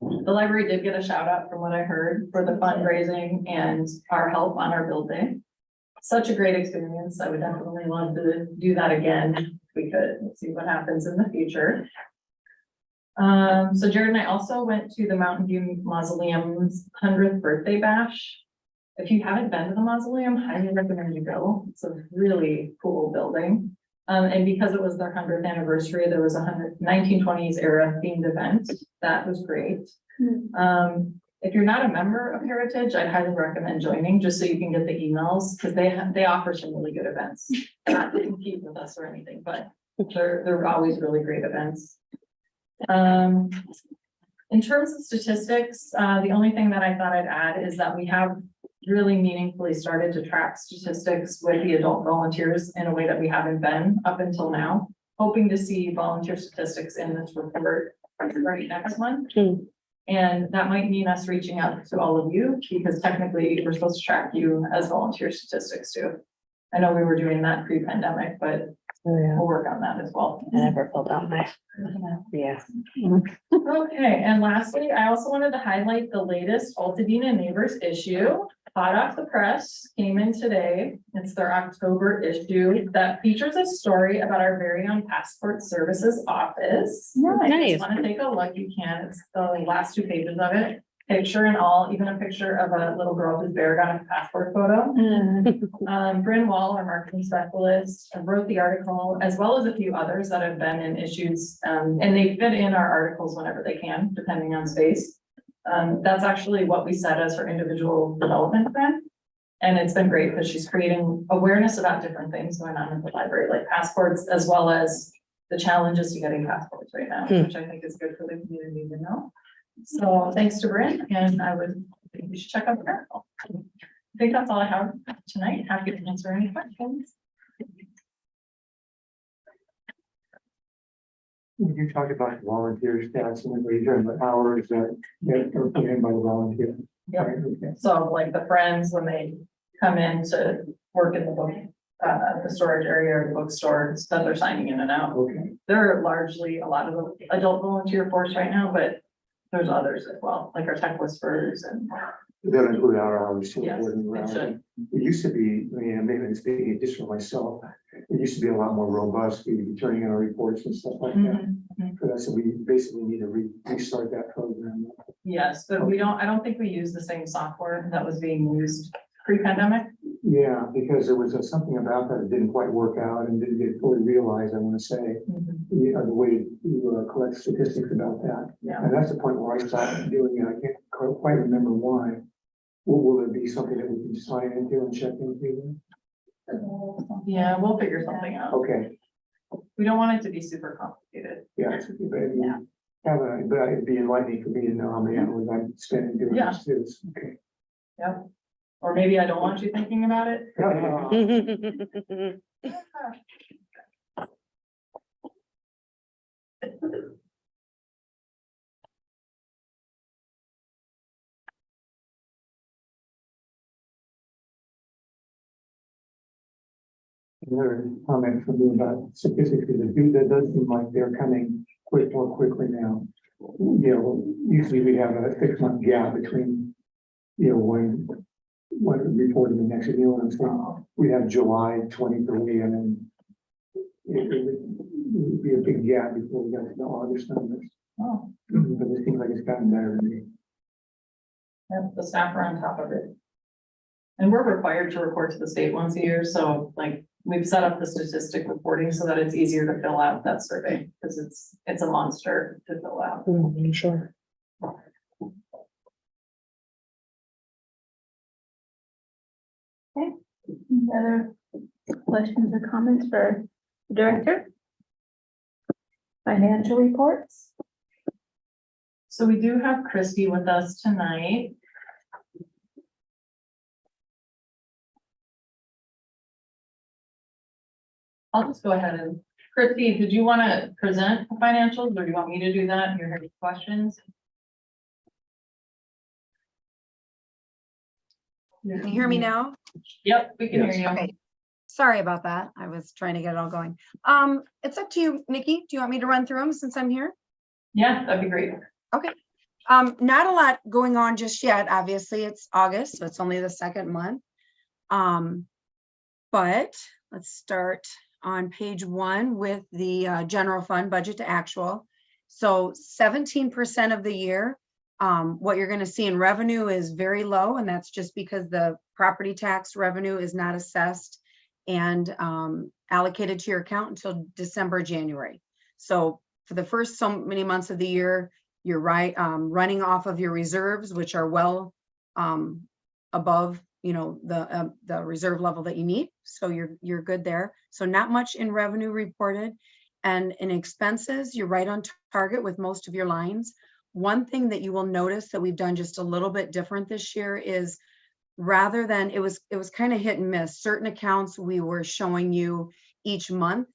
The library did get a shout out from what I heard for the fundraising and our help on our build day. Such a great experience. I would definitely love to do that again if we could. Let's see what happens in the future. So Jared and I also went to the Mountain View Mausoleum's 100th birthday bash. If you haven't been to the mausoleum, I highly recommend you go. It's a really cool building. And because it was their 100th anniversary, there was a 1920s era themed event. That was great. If you're not a member of Heritage, I'd highly recommend joining just so you can get the emails because they offer some really good events. Not to compete with us or anything, but they're always really great events. In terms of statistics, the only thing that I thought I'd add is that we have really meaningfully started to track statistics with the adult volunteers in a way that we haven't been up until now. Hoping to see volunteer statistics in this report right next month. And that might mean us reaching out to all of you because technically we're supposed to track you as volunteer statistics too. I know we were doing that pre-pandemic, but we'll work on that as well. I never filled out my, yeah. Okay, and lastly, I also wanted to highlight the latest Altadena Neighbors issue. Hot off the press, came in today. It's their October issue that features a story about our very own passport services office. Nice. Want to take a look, you can. It's the last 2 pages of it. Picture and all, even a picture of a little girl whose bear got a passport photo. Bryn Wall, our marketing specialist, wrote the article, as well as a few others that have been in issues, and they fit in our articles whenever they can, depending on space. That's actually what we set as her individual development plan. And it's been great because she's creating awareness about different things going on in the library, like passports, as well as the challenges to getting passports right now, which I think is good for the community to know. So thanks to Bryn, and I think we should check out the article. I think that's all I have tonight. Happy to answer any questions. When you talk about volunteer stats and what you're talking about hours that are put in by the volunteer. Yep. Right, okay. So like the friends, when they come in to work in the book, the storage area or the bookstore, that they're signing in and out. Okay. They're largely a lot of the adult volunteer force right now, but there's others as well, like our tech whisperers and. That include our hours. Too, Yes, according to it our- should. It used to be, I mean, maybe I'm speaking just for myself, it used to be a lot more robust. We'd be turning in our reports and stuff like that. Mhm. For that, so we basically need to restart that program. Yes, but I don't think we use the same software that was being used pre-pandemic. Yeah, because there was something about that didn't quite work out and didn't get fully realized, I want to say, you know, the way to collect statistics about that. Yeah. And that's the point where I started doing it. I can't quite remember why. Will there be something that we can sign into and check into? Yeah, we'll figure something out. Okay, We don't want it to be super complicated. yeah, it's okay, but but it'd be enlightening for me to know how many hours I'm spending doing Yeah. this too. Okay. Yep. Or maybe I don't want you thinking about it. Another comment from me about statistics, that does seem like they're coming more quickly now. usually we have a 6-month gap between, when reporting the next, you know what I'm saying? We have July 23 and then it would be a big gap before we got to the August numbers. Oh, But it seems like it's gotten better than me. yeah, the staff are on top of it. And we're required to report to the state once a year, so like, we've set up the statistic reporting so that it's easier to fill out that survey, because it's a monster to fill out. I'm sure. Any other questions or comments for the director? Financial reports? So we do have Christy with us tonight. I'll just go ahead and, Christy, did you want to present the financials or do you want me to do that? You're here for questions? Can you hear me now? Yep, we can hear you. Okay. Sorry about that. I was trying to get it all going. It's up to you, Nikki. Do you want me to run through them since I'm here? Yeah, that'd be great. Not a lot going on just yet. Obviously, it's August, so it's only the second month. But let's start on page 1 with the general fund budget to actual. So 17% of the year, what you're going to see in revenue is very low, and that's just because the property tax revenue is not assessed and allocated to your account until December, January. So for the first so many months of the year, you're running off of your reserves, which are well above, the reserve level that you need. So you're good there. So not much in revenue reported, and in expenses, you're right on target with most of your lines. One thing that you will notice that we've done just a little bit different this year is, rather than it was kind of hit and miss. Certain accounts we were showing you each month,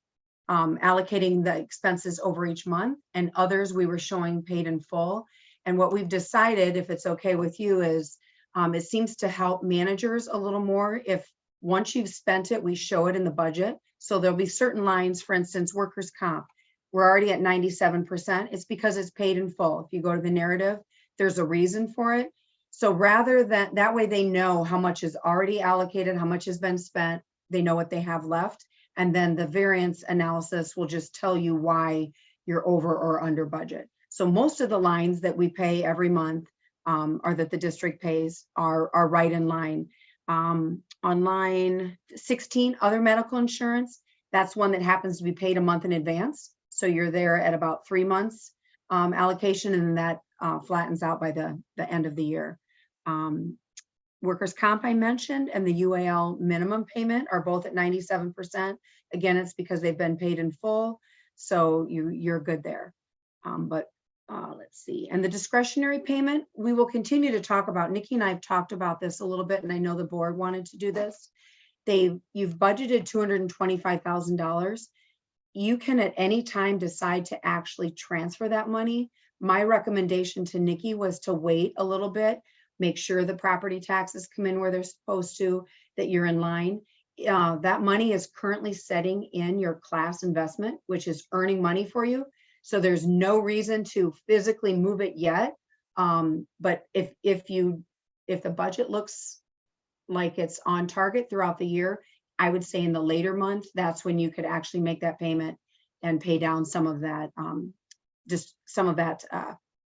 allocating the expenses over each month, and others we were showing paid in full. And what we've decided, if it's okay with you, is it seems to help managers a little more if once you've spent it, we show it in the budget. So there'll be certain lines, for instance, workers' comp. We're already at 97%. It's because it's paid in full. If you go to the narrative, there's a reason for it. So rather than that way, they know how much is already allocated, how much has been spent, they know what they have left. And then the variance analysis will just tell you why you're over or under budget. So most of the lines that we pay every month or that the district pays are right in line. On line 16, other medical insurance, that's one that happens to be paid a month in advance. So you're there at about 3 months allocation, and that flattens out by the end of the year. Workers' comp I mentioned and the UAL minimum payment are both at 97%. Again, it's because they've been paid in full, so you're good there. But let's see, and the discretionary payment, we will continue to talk about. Nikki and I have talked about this a little bit, and I know the board wanted to do this. You've budgeted $225,000. You can at any time decide to actually transfer that money. My recommendation to Nikki was to wait a little bit, make sure the property taxes come in where they're supposed to, that you're in line. That money is currently setting in your class investment, which is earning money for you. So there's no reason to physically move it yet. But if the budget looks like it's on target throughout the year, I would say in the later month, that's when you could actually make that payment and pay down some of that,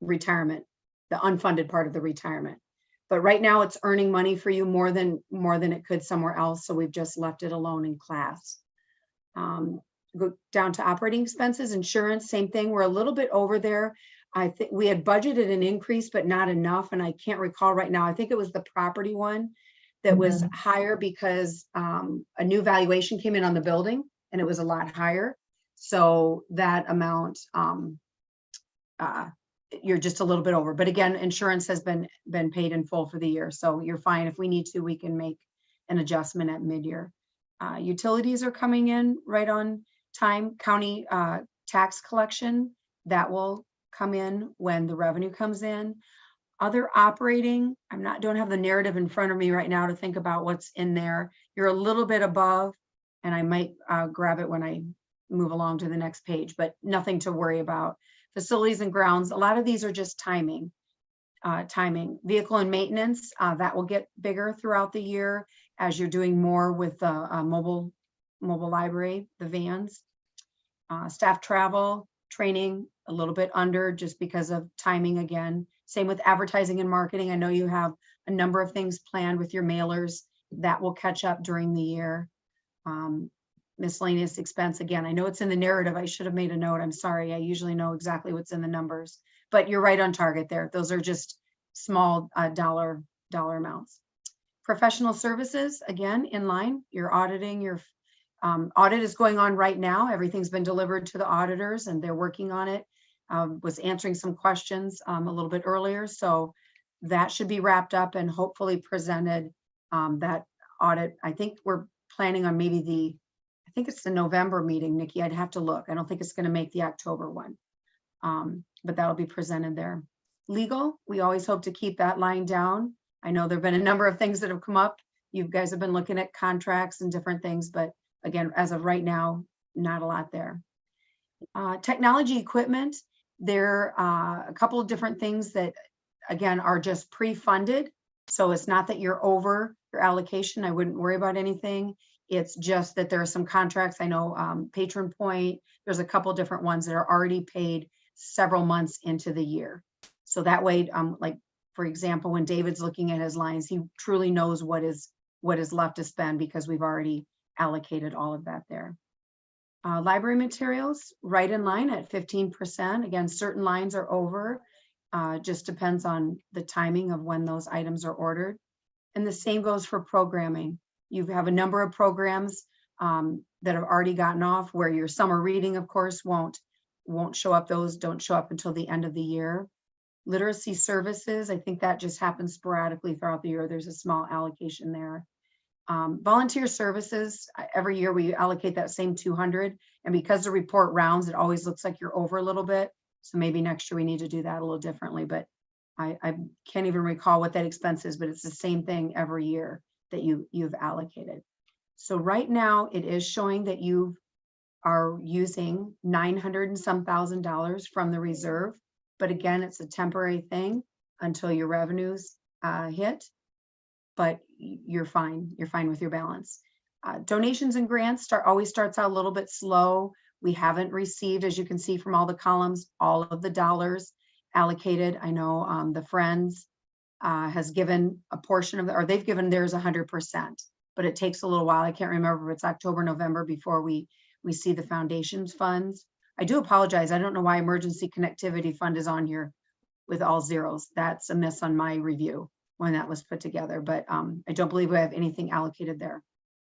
retirement, the unfunded part of the retirement. But right now it's earning money for you more than it could somewhere else. So we've just left it alone in class. Go down to operating expenses, insurance, same thing. We're a little bit over there. I think we had budgeted an increase, but not enough. And I can't recall right now. I think it was the property one that was higher because a new valuation came in on the building and it was a lot higher. So that amount, you're just a little bit over. But again, insurance has been paid in full for the year. So you're fine. If we need to, we can make an adjustment at mid-year. Utilities are coming in right on time. County tax collection, that will come in when the revenue comes in. Other operating, don't have the narrative in front of me right now to think about what's in there. You're a little bit above, and I might grab it when I move along to the next page, but nothing to worry about. Facilities and grounds, a lot of these are just timing. Vehicle and maintenance, that will get bigger throughout the year as you're doing more with the mobile library, the vans. Staff travel, training, a little bit under just because of timing again. Same with advertising and marketing. I know you have a number of things planned with your mailers that will catch up during the year. Miscellaneous expense, again, I know it's in the narrative. I should have made a note. I'm sorry. I usually know exactly what's in the numbers, but you're right on target there. Those are just small dollar amounts. Professional services, again, in line. You're auditing, your audit is going on right now. Everything's been delivered to the auditors and they're working on it. Was answering some questions a little bit earlier, so that should be wrapped up and hopefully presented. That audit, I think we're planning on maybe I think it's the November meeting, Nikki. I'd have to look. I don't think it's going to make the October one, but that'll be presented there. Legal, we always hope to keep that line down. I know there've been a number of things that have come up. You guys have been looking at contracts and different things, but again, as of right now, not a lot there. Technology equipment, there are a couple of different things that, again, are just pre-funded. So it's not that you're over your allocation. I wouldn't worry about anything. It's just that there are some contracts. I know Patron Point, there's a couple different ones that are already paid several months into the year. So that way, like, for example, when David's looking at his lines, he truly knows what is left to spend because we've already allocated all of that there. Library materials, right in line at 15%. Again, certain lines are over. Just depends on the timing of when those items are ordered. And the same goes for programming. You have a number of programs that have already gotten off, where your summer reading, of course, won't show up. Those don't show up until the end of the year. Literacy services, I think that just happens sporadically throughout the year. There's a small allocation there. Volunteer services, every year we allocate that same 200, and because the report rounds, it always looks like you're over a little bit. So maybe next year we need to do that a little differently, but I can't even recall what that expense is, but it's the same thing every year that you've allocated. So right now it is showing that you are using $900 and some thousand from the reserve, but again, it's a temporary thing until your revenues hit. But you're fine with your balance. Donations and grants always starts out a little bit slow. We haven't received, as you can see from all the columns, all of the dollars allocated. I know the Friends has given a portion of or they've given theirs 100%, but it takes a little while. I can't remember if it's October, November before we see the foundation's funds. I do apologize. I don't know why Emergency Connectivity Fund is on here with all zeros. That's a miss on my review when that was put together, but I don't believe we have anything allocated there.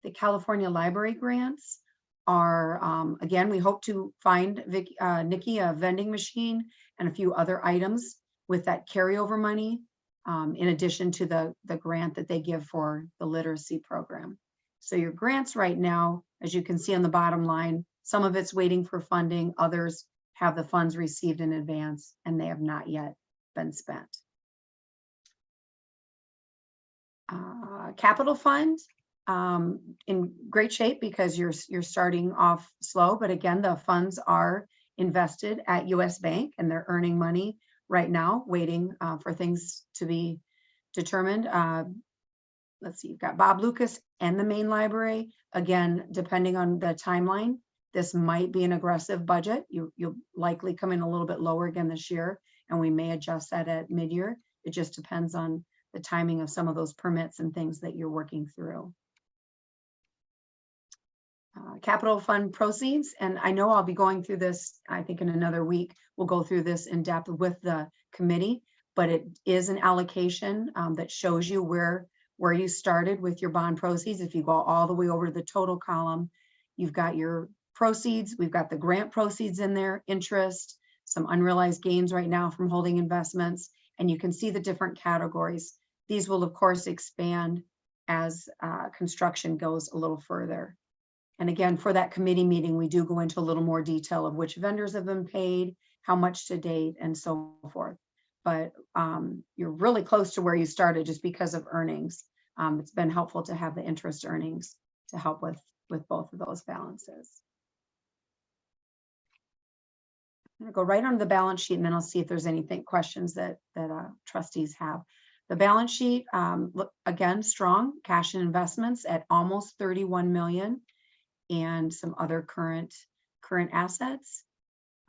The California Library grants are, again, we hope to find Nikki a vending machine and a few other items with that carryover money, in addition to the grant that they give for the literacy program. So your grants right now, as you can see on the bottom line, some of it's waiting for funding, others have the funds received in advance and they have not yet been spent. Capital fund, in great shape because you're starting off slow, but again, the funds are invested at US Bank and they're earning money right now, waiting for things to be determined. Let's see, you've got Bob Lucas and the main library. Again, depending on the timeline, this might be an aggressive budget. You'll likely come in a little bit lower again this year, and we may adjust that at mid-year. It just depends on the timing of some of those permits and things that you're working through. Capital fund proceeds, and I know I'll be going through this, I think in another week, we'll go through this in depth with the committee, but it is an allocation that shows you where you started with your bond proceeds. If you go all the way over to the total column, you've got your proceeds, we've got the grant proceeds in there, interest, some unrealized gains right now from holding investments, and you can see the different categories. These will of course expand as construction goes a little further. And again, for that committee meeting, we do go into a little more detail of which vendors have been paid, how much to date, and so forth. But you're really close to where you started just because of earnings. It's been helpful to have the interest earnings to help with both of those balances. I'm gonna go right onto the balance sheet and then I'll see if there's anything, questions that trustees have. The balance sheet, look, again, strong cash and investments at almost 31 million and some other current assets.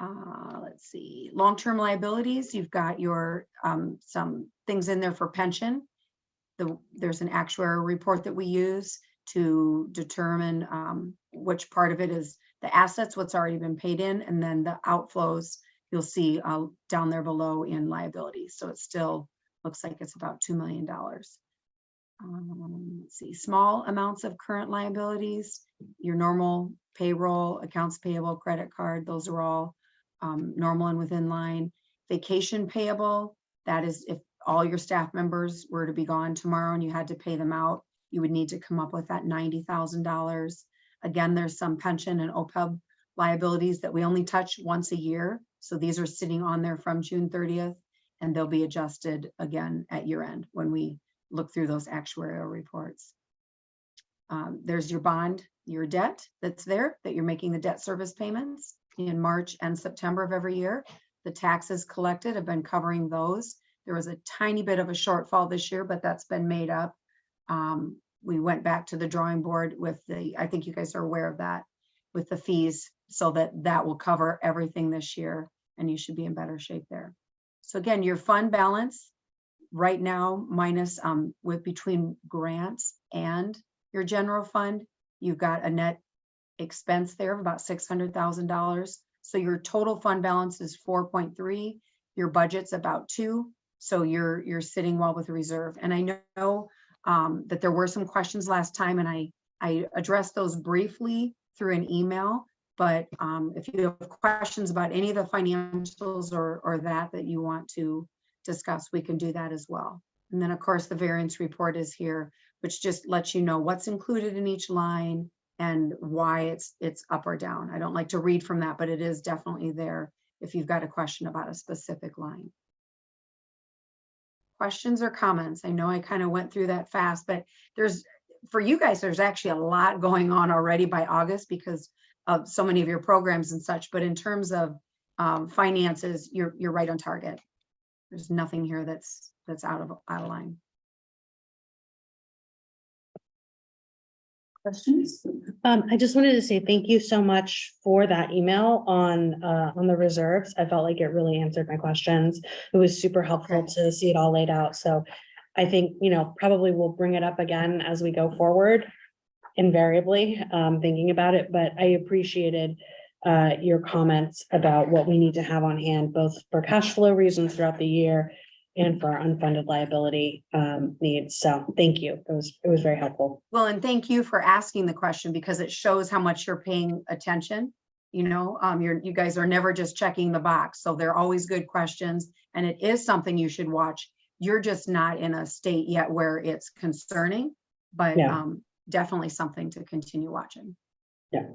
Let's see, long-term liabilities, you've got your some things in there for pension. There's an actuarial report that we use to determine which part of it is the assets, what's already been paid in, and then the outflows you'll see down there below in liabilities. So it still looks like it's about $2 million. Let's see, small amounts of current liabilities, your normal payroll, accounts payable, credit card, those are all normal and within line. Vacation payable, that is if all your staff members were to be gone tomorrow and you had to pay them out, you would need to come up with that $90,000. Again, there's some pension and OPEB liabilities that we only touch once a year. So these are sitting on there from June 30th, and they'll be adjusted again at year end when we look through those actuarial reports. There's your bond, your debt that's there, that you're making the debt service payments in March and September of every year. The taxes collected have been covering those. There was a tiny bit of a shortfall this year, but that's been made up. We went back to the drawing board with I think you guys are aware of that, with the fees, so that will cover everything this year, and you should be in better shape there. So again, your fund balance right now, minus with between grants and your general fund, you've got a net expense there of about $600,000. So your total fund balance is 4.3. Your budget's about 2. So you're sitting well with the reserve. And I know that there were some questions last time, and I addressed those briefly through an email. But if you have questions about any of the financials or that you want to discuss, we can do that as well. And then of course the variance report is here, which just lets you know what's included in each line and why it's up or down. I don't like to read from that, but it is definitely there if you've got a question about a specific line. Questions or comments? I know I kind of went through that fast, but for you guys, there's actually a lot going on already by August because of so many of your programs and such. But in terms of finances, you're right on target. There's nothing here that's out of line. Questions? I just wanted to say thank you so much for that email on the reserves. I felt like it really answered my questions. It was super helpful to see it all laid out. So I think, probably we'll bring it up again as we go forward, invariably, thinking about it. But I appreciated your comments about what we need to have on hand, both for cash flow reasons throughout the year and for our unfunded liability needs. So thank you. It was very helpful. Well, and thank you for asking the question because it shows how much you're paying attention. You guys are never just checking the box. So they're always good questions, and it is something you should watch. You're just not in a state yet where it's concerning, but definitely something to continue watching. Yeah.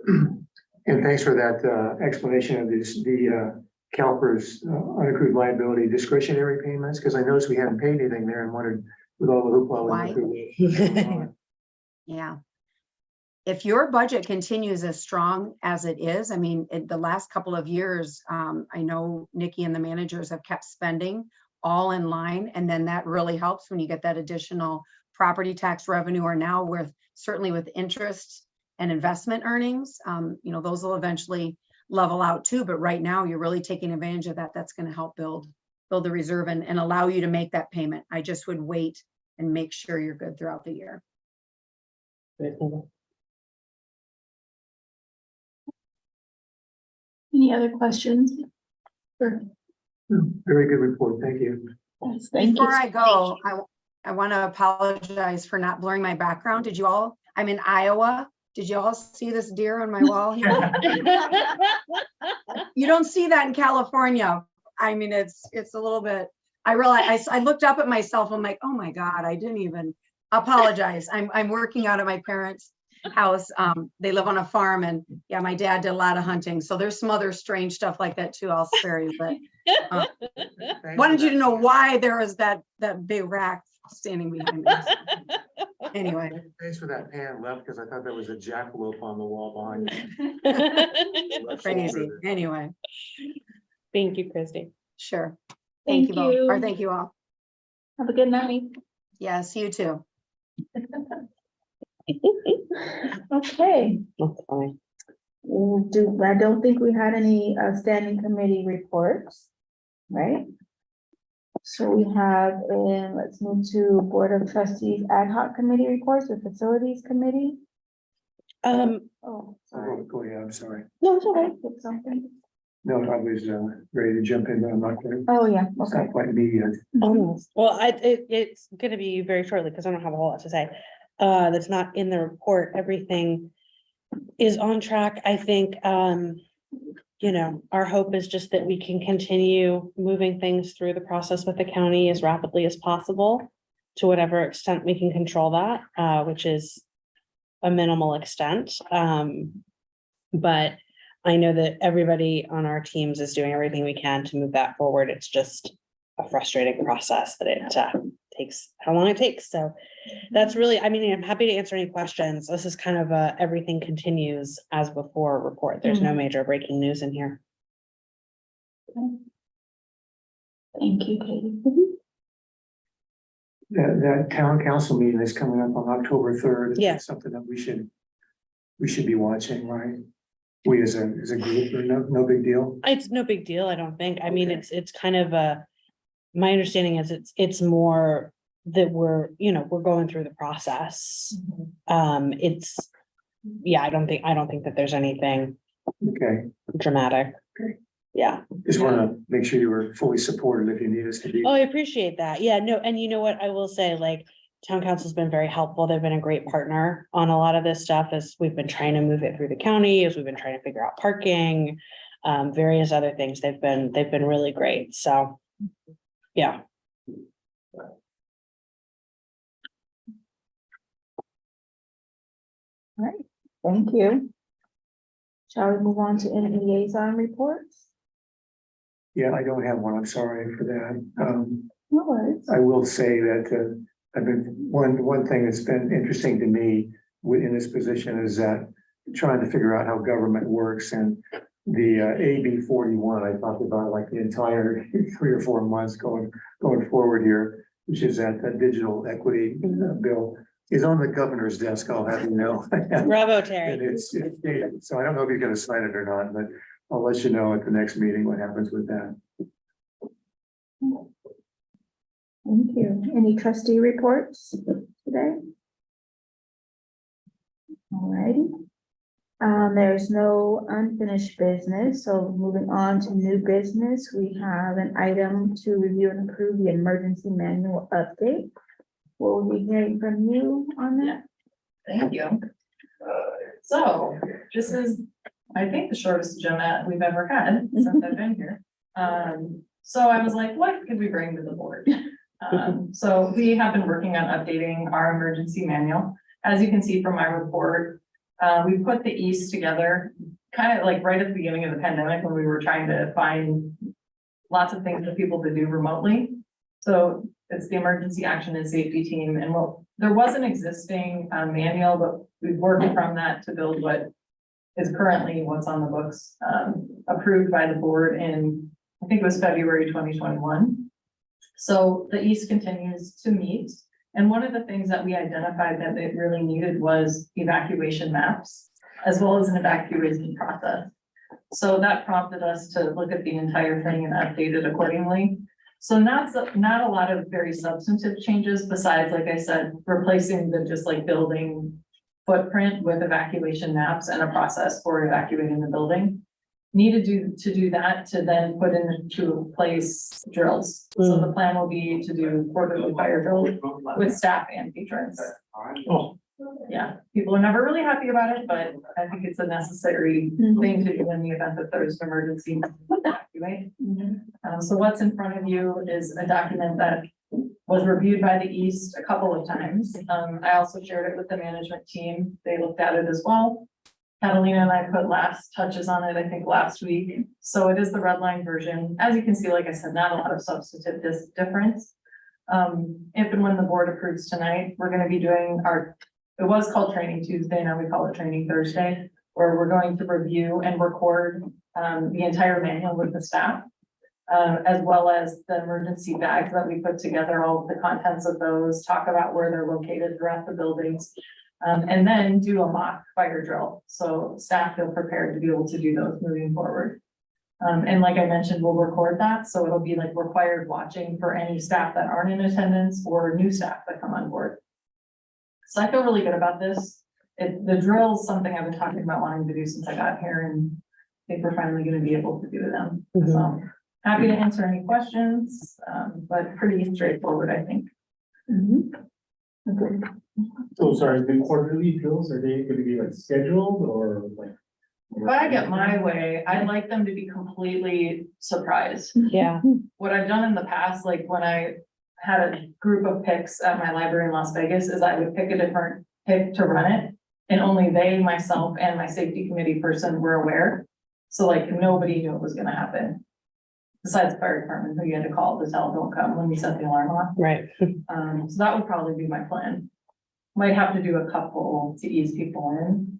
And thanks for that explanation of the CalPERS unaccrued liability discretionary payments, because I noticed we hadn't paid anything there and wondered with all the hoopla. Why? Yeah. If your budget continues as strong as it is, I mean, the last couple of years, I know Nikki and the managers have kept spending all in line, and then that really helps when you get that additional property tax revenue, or now certainly with interest and investment earnings, those will eventually level out too. But right now you're really taking advantage of that. That's going to help build the reserve and allow you to make that payment. I just would wait and make sure you're good throughout the year. Any other questions? Sure. Very good report. Thank you. Yes, thank you. Before I go, I want to apologize for not blurring my background. I'm in Iowa. Did you all see this deer on my wall here? You don't see that in California. I mean, it's a little bit, I realized, I looked up at myself. I'm like, oh my God, I didn't even apologize. I'm working out at my parents' house. They live on a farm, and yeah, my dad did a lot of hunting. So there's some other strange stuff like that too. I'll spare you, but wanted you to know why there was that big rack standing behind me. Anyway, Thanks for that pan left, because I thought there was a jackalope on the wall behind you. Left crazy. shoulder. Anyway, Thank you, Christy. sure. Thank Thank you both, or you. thank you all. Have a good night. Yes, you too. Okay, That's funny. I don't think we had any standing committee reports, right? So we have, let's move to Board of Trustees Ad Hoc Committee reports with Facilities Committee. Oh, Oh, sorry. go ahead, I'm sorry. No, it's okay. It's something. No, I was ready to jump in, but I'm not going to. Oh, yeah, It's okay. not quite me yet. Almost. Well, it's gonna be very shortly because I don't have a whole lot to say. That's not in the report. Everything is on track. I think, you know, our hope is just that we can continue moving things through the process with the county as rapidly as possible to whatever extent we can control that, which is a minimal extent. But I know that everybody on our teams is doing everything we can to move that forward. It's just a frustrating process that it takes how long it takes. So that's really, I mean, I'm happy to answer any questions. This is kind of a everything continues as before report. There's no major breaking news in here. Thank you, Katie. That town council meeting is coming up on October 3rd. Yeah. It's something that we should be watching, right? We as a group, or no big deal. It's no big deal, I don't think. I mean, Okay. it's kind of my understanding is it's more that we're going through the process. It's, yeah, I don't think that there's anything Okay, dramatic. Okay. Yeah. just want to make sure you were fully supported if you need us to be. Oh, I appreciate that. Yeah, no, and you know what, I will say, like, town council's been very helpful. They've been a great partner on a lot of this stuff as we've been trying to move it through the county, as we've been trying to figure out parking, various other things. They've been really great. So, yeah. Thank you. Shall we move on to any liaison reports? Yeah, I don't have one. I'm sorry for that. No worries. I will say that I've been, one thing that's been interesting to me in this position is that trying to figure out how government works, and the AB 41, I talked about like the entire 3 or 4 months going forward here, which is that digital equity bill is on the governor's desk. I'll have you know. Bravo, And Terry. it's dated. So I don't know if he's gonna sign it or not, but I'll let you know at the next meeting what happens with that. Thank you. Any trustee reports today? Alrighty. There's no unfinished business, so moving on to new business, we have an item to review and approve the emergency manual update. We'll be hearing from you on that. Thank you. So this is, I think, the shortest agenda we've ever had since I've been here. So I was like, what could we bring to the board? So we have been working on updating our emergency manual. As you can see from my report, we put the East together kind of like right at the beginning of the pandemic when we were trying to find lots of things for people to do remotely. So it's the emergency action and safety team. And well, there was an existing manual, but we've worked from that to build what is currently what's on the books, approved by the board in, I think it was February 2021. So the East continues to meet. And one of the things that we identified that it really needed was evacuation maps, as well as an evacuation process. So that prompted us to look at the entire thing and update it accordingly. So not a lot of very substantive changes besides, like I said, replacing the just like building footprint with evacuation maps and a process for evacuating the building. Needed to do that to then put into place drills. So the plan will be to do quarterly fire drills with staff and patrons. Yeah, people are never really happy about it, but I think it's a necessary thing to do in the event that there's an emergency. Evacuate. So what's in front of you is a document that was reviewed by the East a couple of times. I also shared it with the management team. They looked at it as well. Catalina and I put last touches on it, I think last week. So it is the red line version. As you can see, like I said, not a lot of substantive difference. If and when the board approves tonight, we're gonna be doing it was called Training Tuesday, now we call it Training Thursday, where we're going to review and record the entire manual with the staff, as well as the emergency bags that we put together, all of the contents of those, talk about where they're located throughout the buildings, and then do a mock fire drill. So staff feel prepared to be able to do those moving forward. And like I mentioned, we'll record that, so it'll be like required watching for any staff that aren't in attendance or new staff that come on board. So I feel really good about this. The drill is something I've been talking about wanting to do since I got here, and I think we're finally gonna be able to do them. So happy to answer any questions, but pretty straightforward, I think. So sorry, the quarterly drills, are they gonna be like scheduled or like? If I get my way, I'd like them to be completely surprised. Yeah, What I've done in the past, like when I had a group of picks at my library in Las Vegas, is I would pick a different pick to run it. And only they, myself, and my safety committee person were aware. So like nobody knew it was gonna happen. Besides the fire department, who you had to call to tell, don't come when we set the alarm off. right. So that would probably be my plan. Might have to do a couple to ease people in.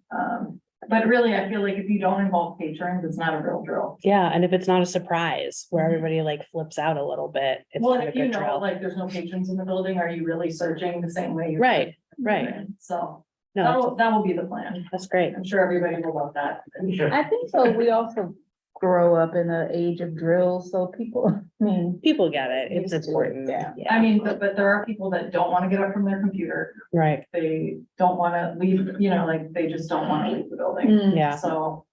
But really, I feel like if you don't involve patrons, it's not a real drill. Yeah, and if it's not a surprise where everybody like flips out a little bit, it's Well, not a if you good know, drill. like, there's no patrons in the building, are you really searching the same way? Right, right. So No, that will be the plan. that's great. I'm sure everybody will love that. I think so. We also grow up in an age of drills, so people, I mean. People get it. It's Used to it, important. yeah. I mean, but there are people that don't want to get up from their computer. Right, They don't want to leave, like, they just don't want to leave the building. Mm. yeah. So,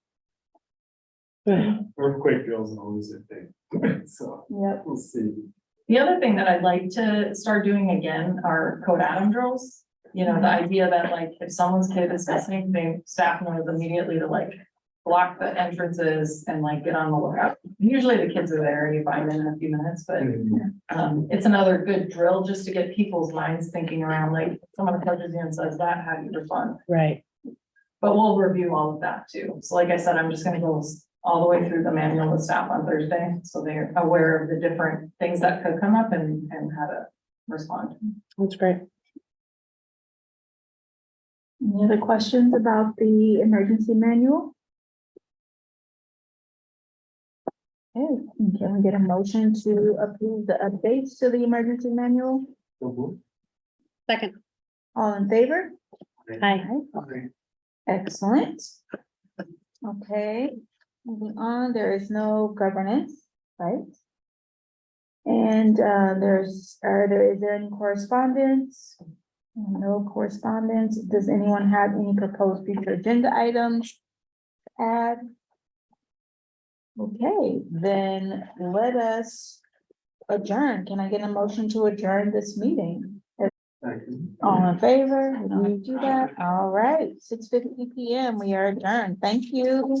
Earthquake drills and always a thing, so Yep. we'll see. the other thing that I'd like to start doing again are code Adam drills. The idea that like, if someone's kid is missing, staff knows immediately to like block the entrances and like get on the lookout. Usually the kids are there and you find them in a few minutes, but it's another good drill just to get people's minds thinking around, like, if someone approaches you and says that, how do you respond? Right, But we'll review all of that too. So like I said, I'm just gonna go all the way through the manual with staff on Thursday, so they're aware of the different things that could come up and how to respond. that's great. Any other questions about the emergency manual? Okay, can we get a motion to approve the updates to the emergency manual? Second, All in favor? hi. Okay. Excellent. Okay, moving on, there is no governance, right? And is there any correspondence? No correspondence. Does anyone have any proposed future agenda items to add? Okay, then let us adjourn. Can I get a motion to adjourn this meeting? All in favor? We don't need to do that. All right, 6:50 PM. We are adjourned. Thank you.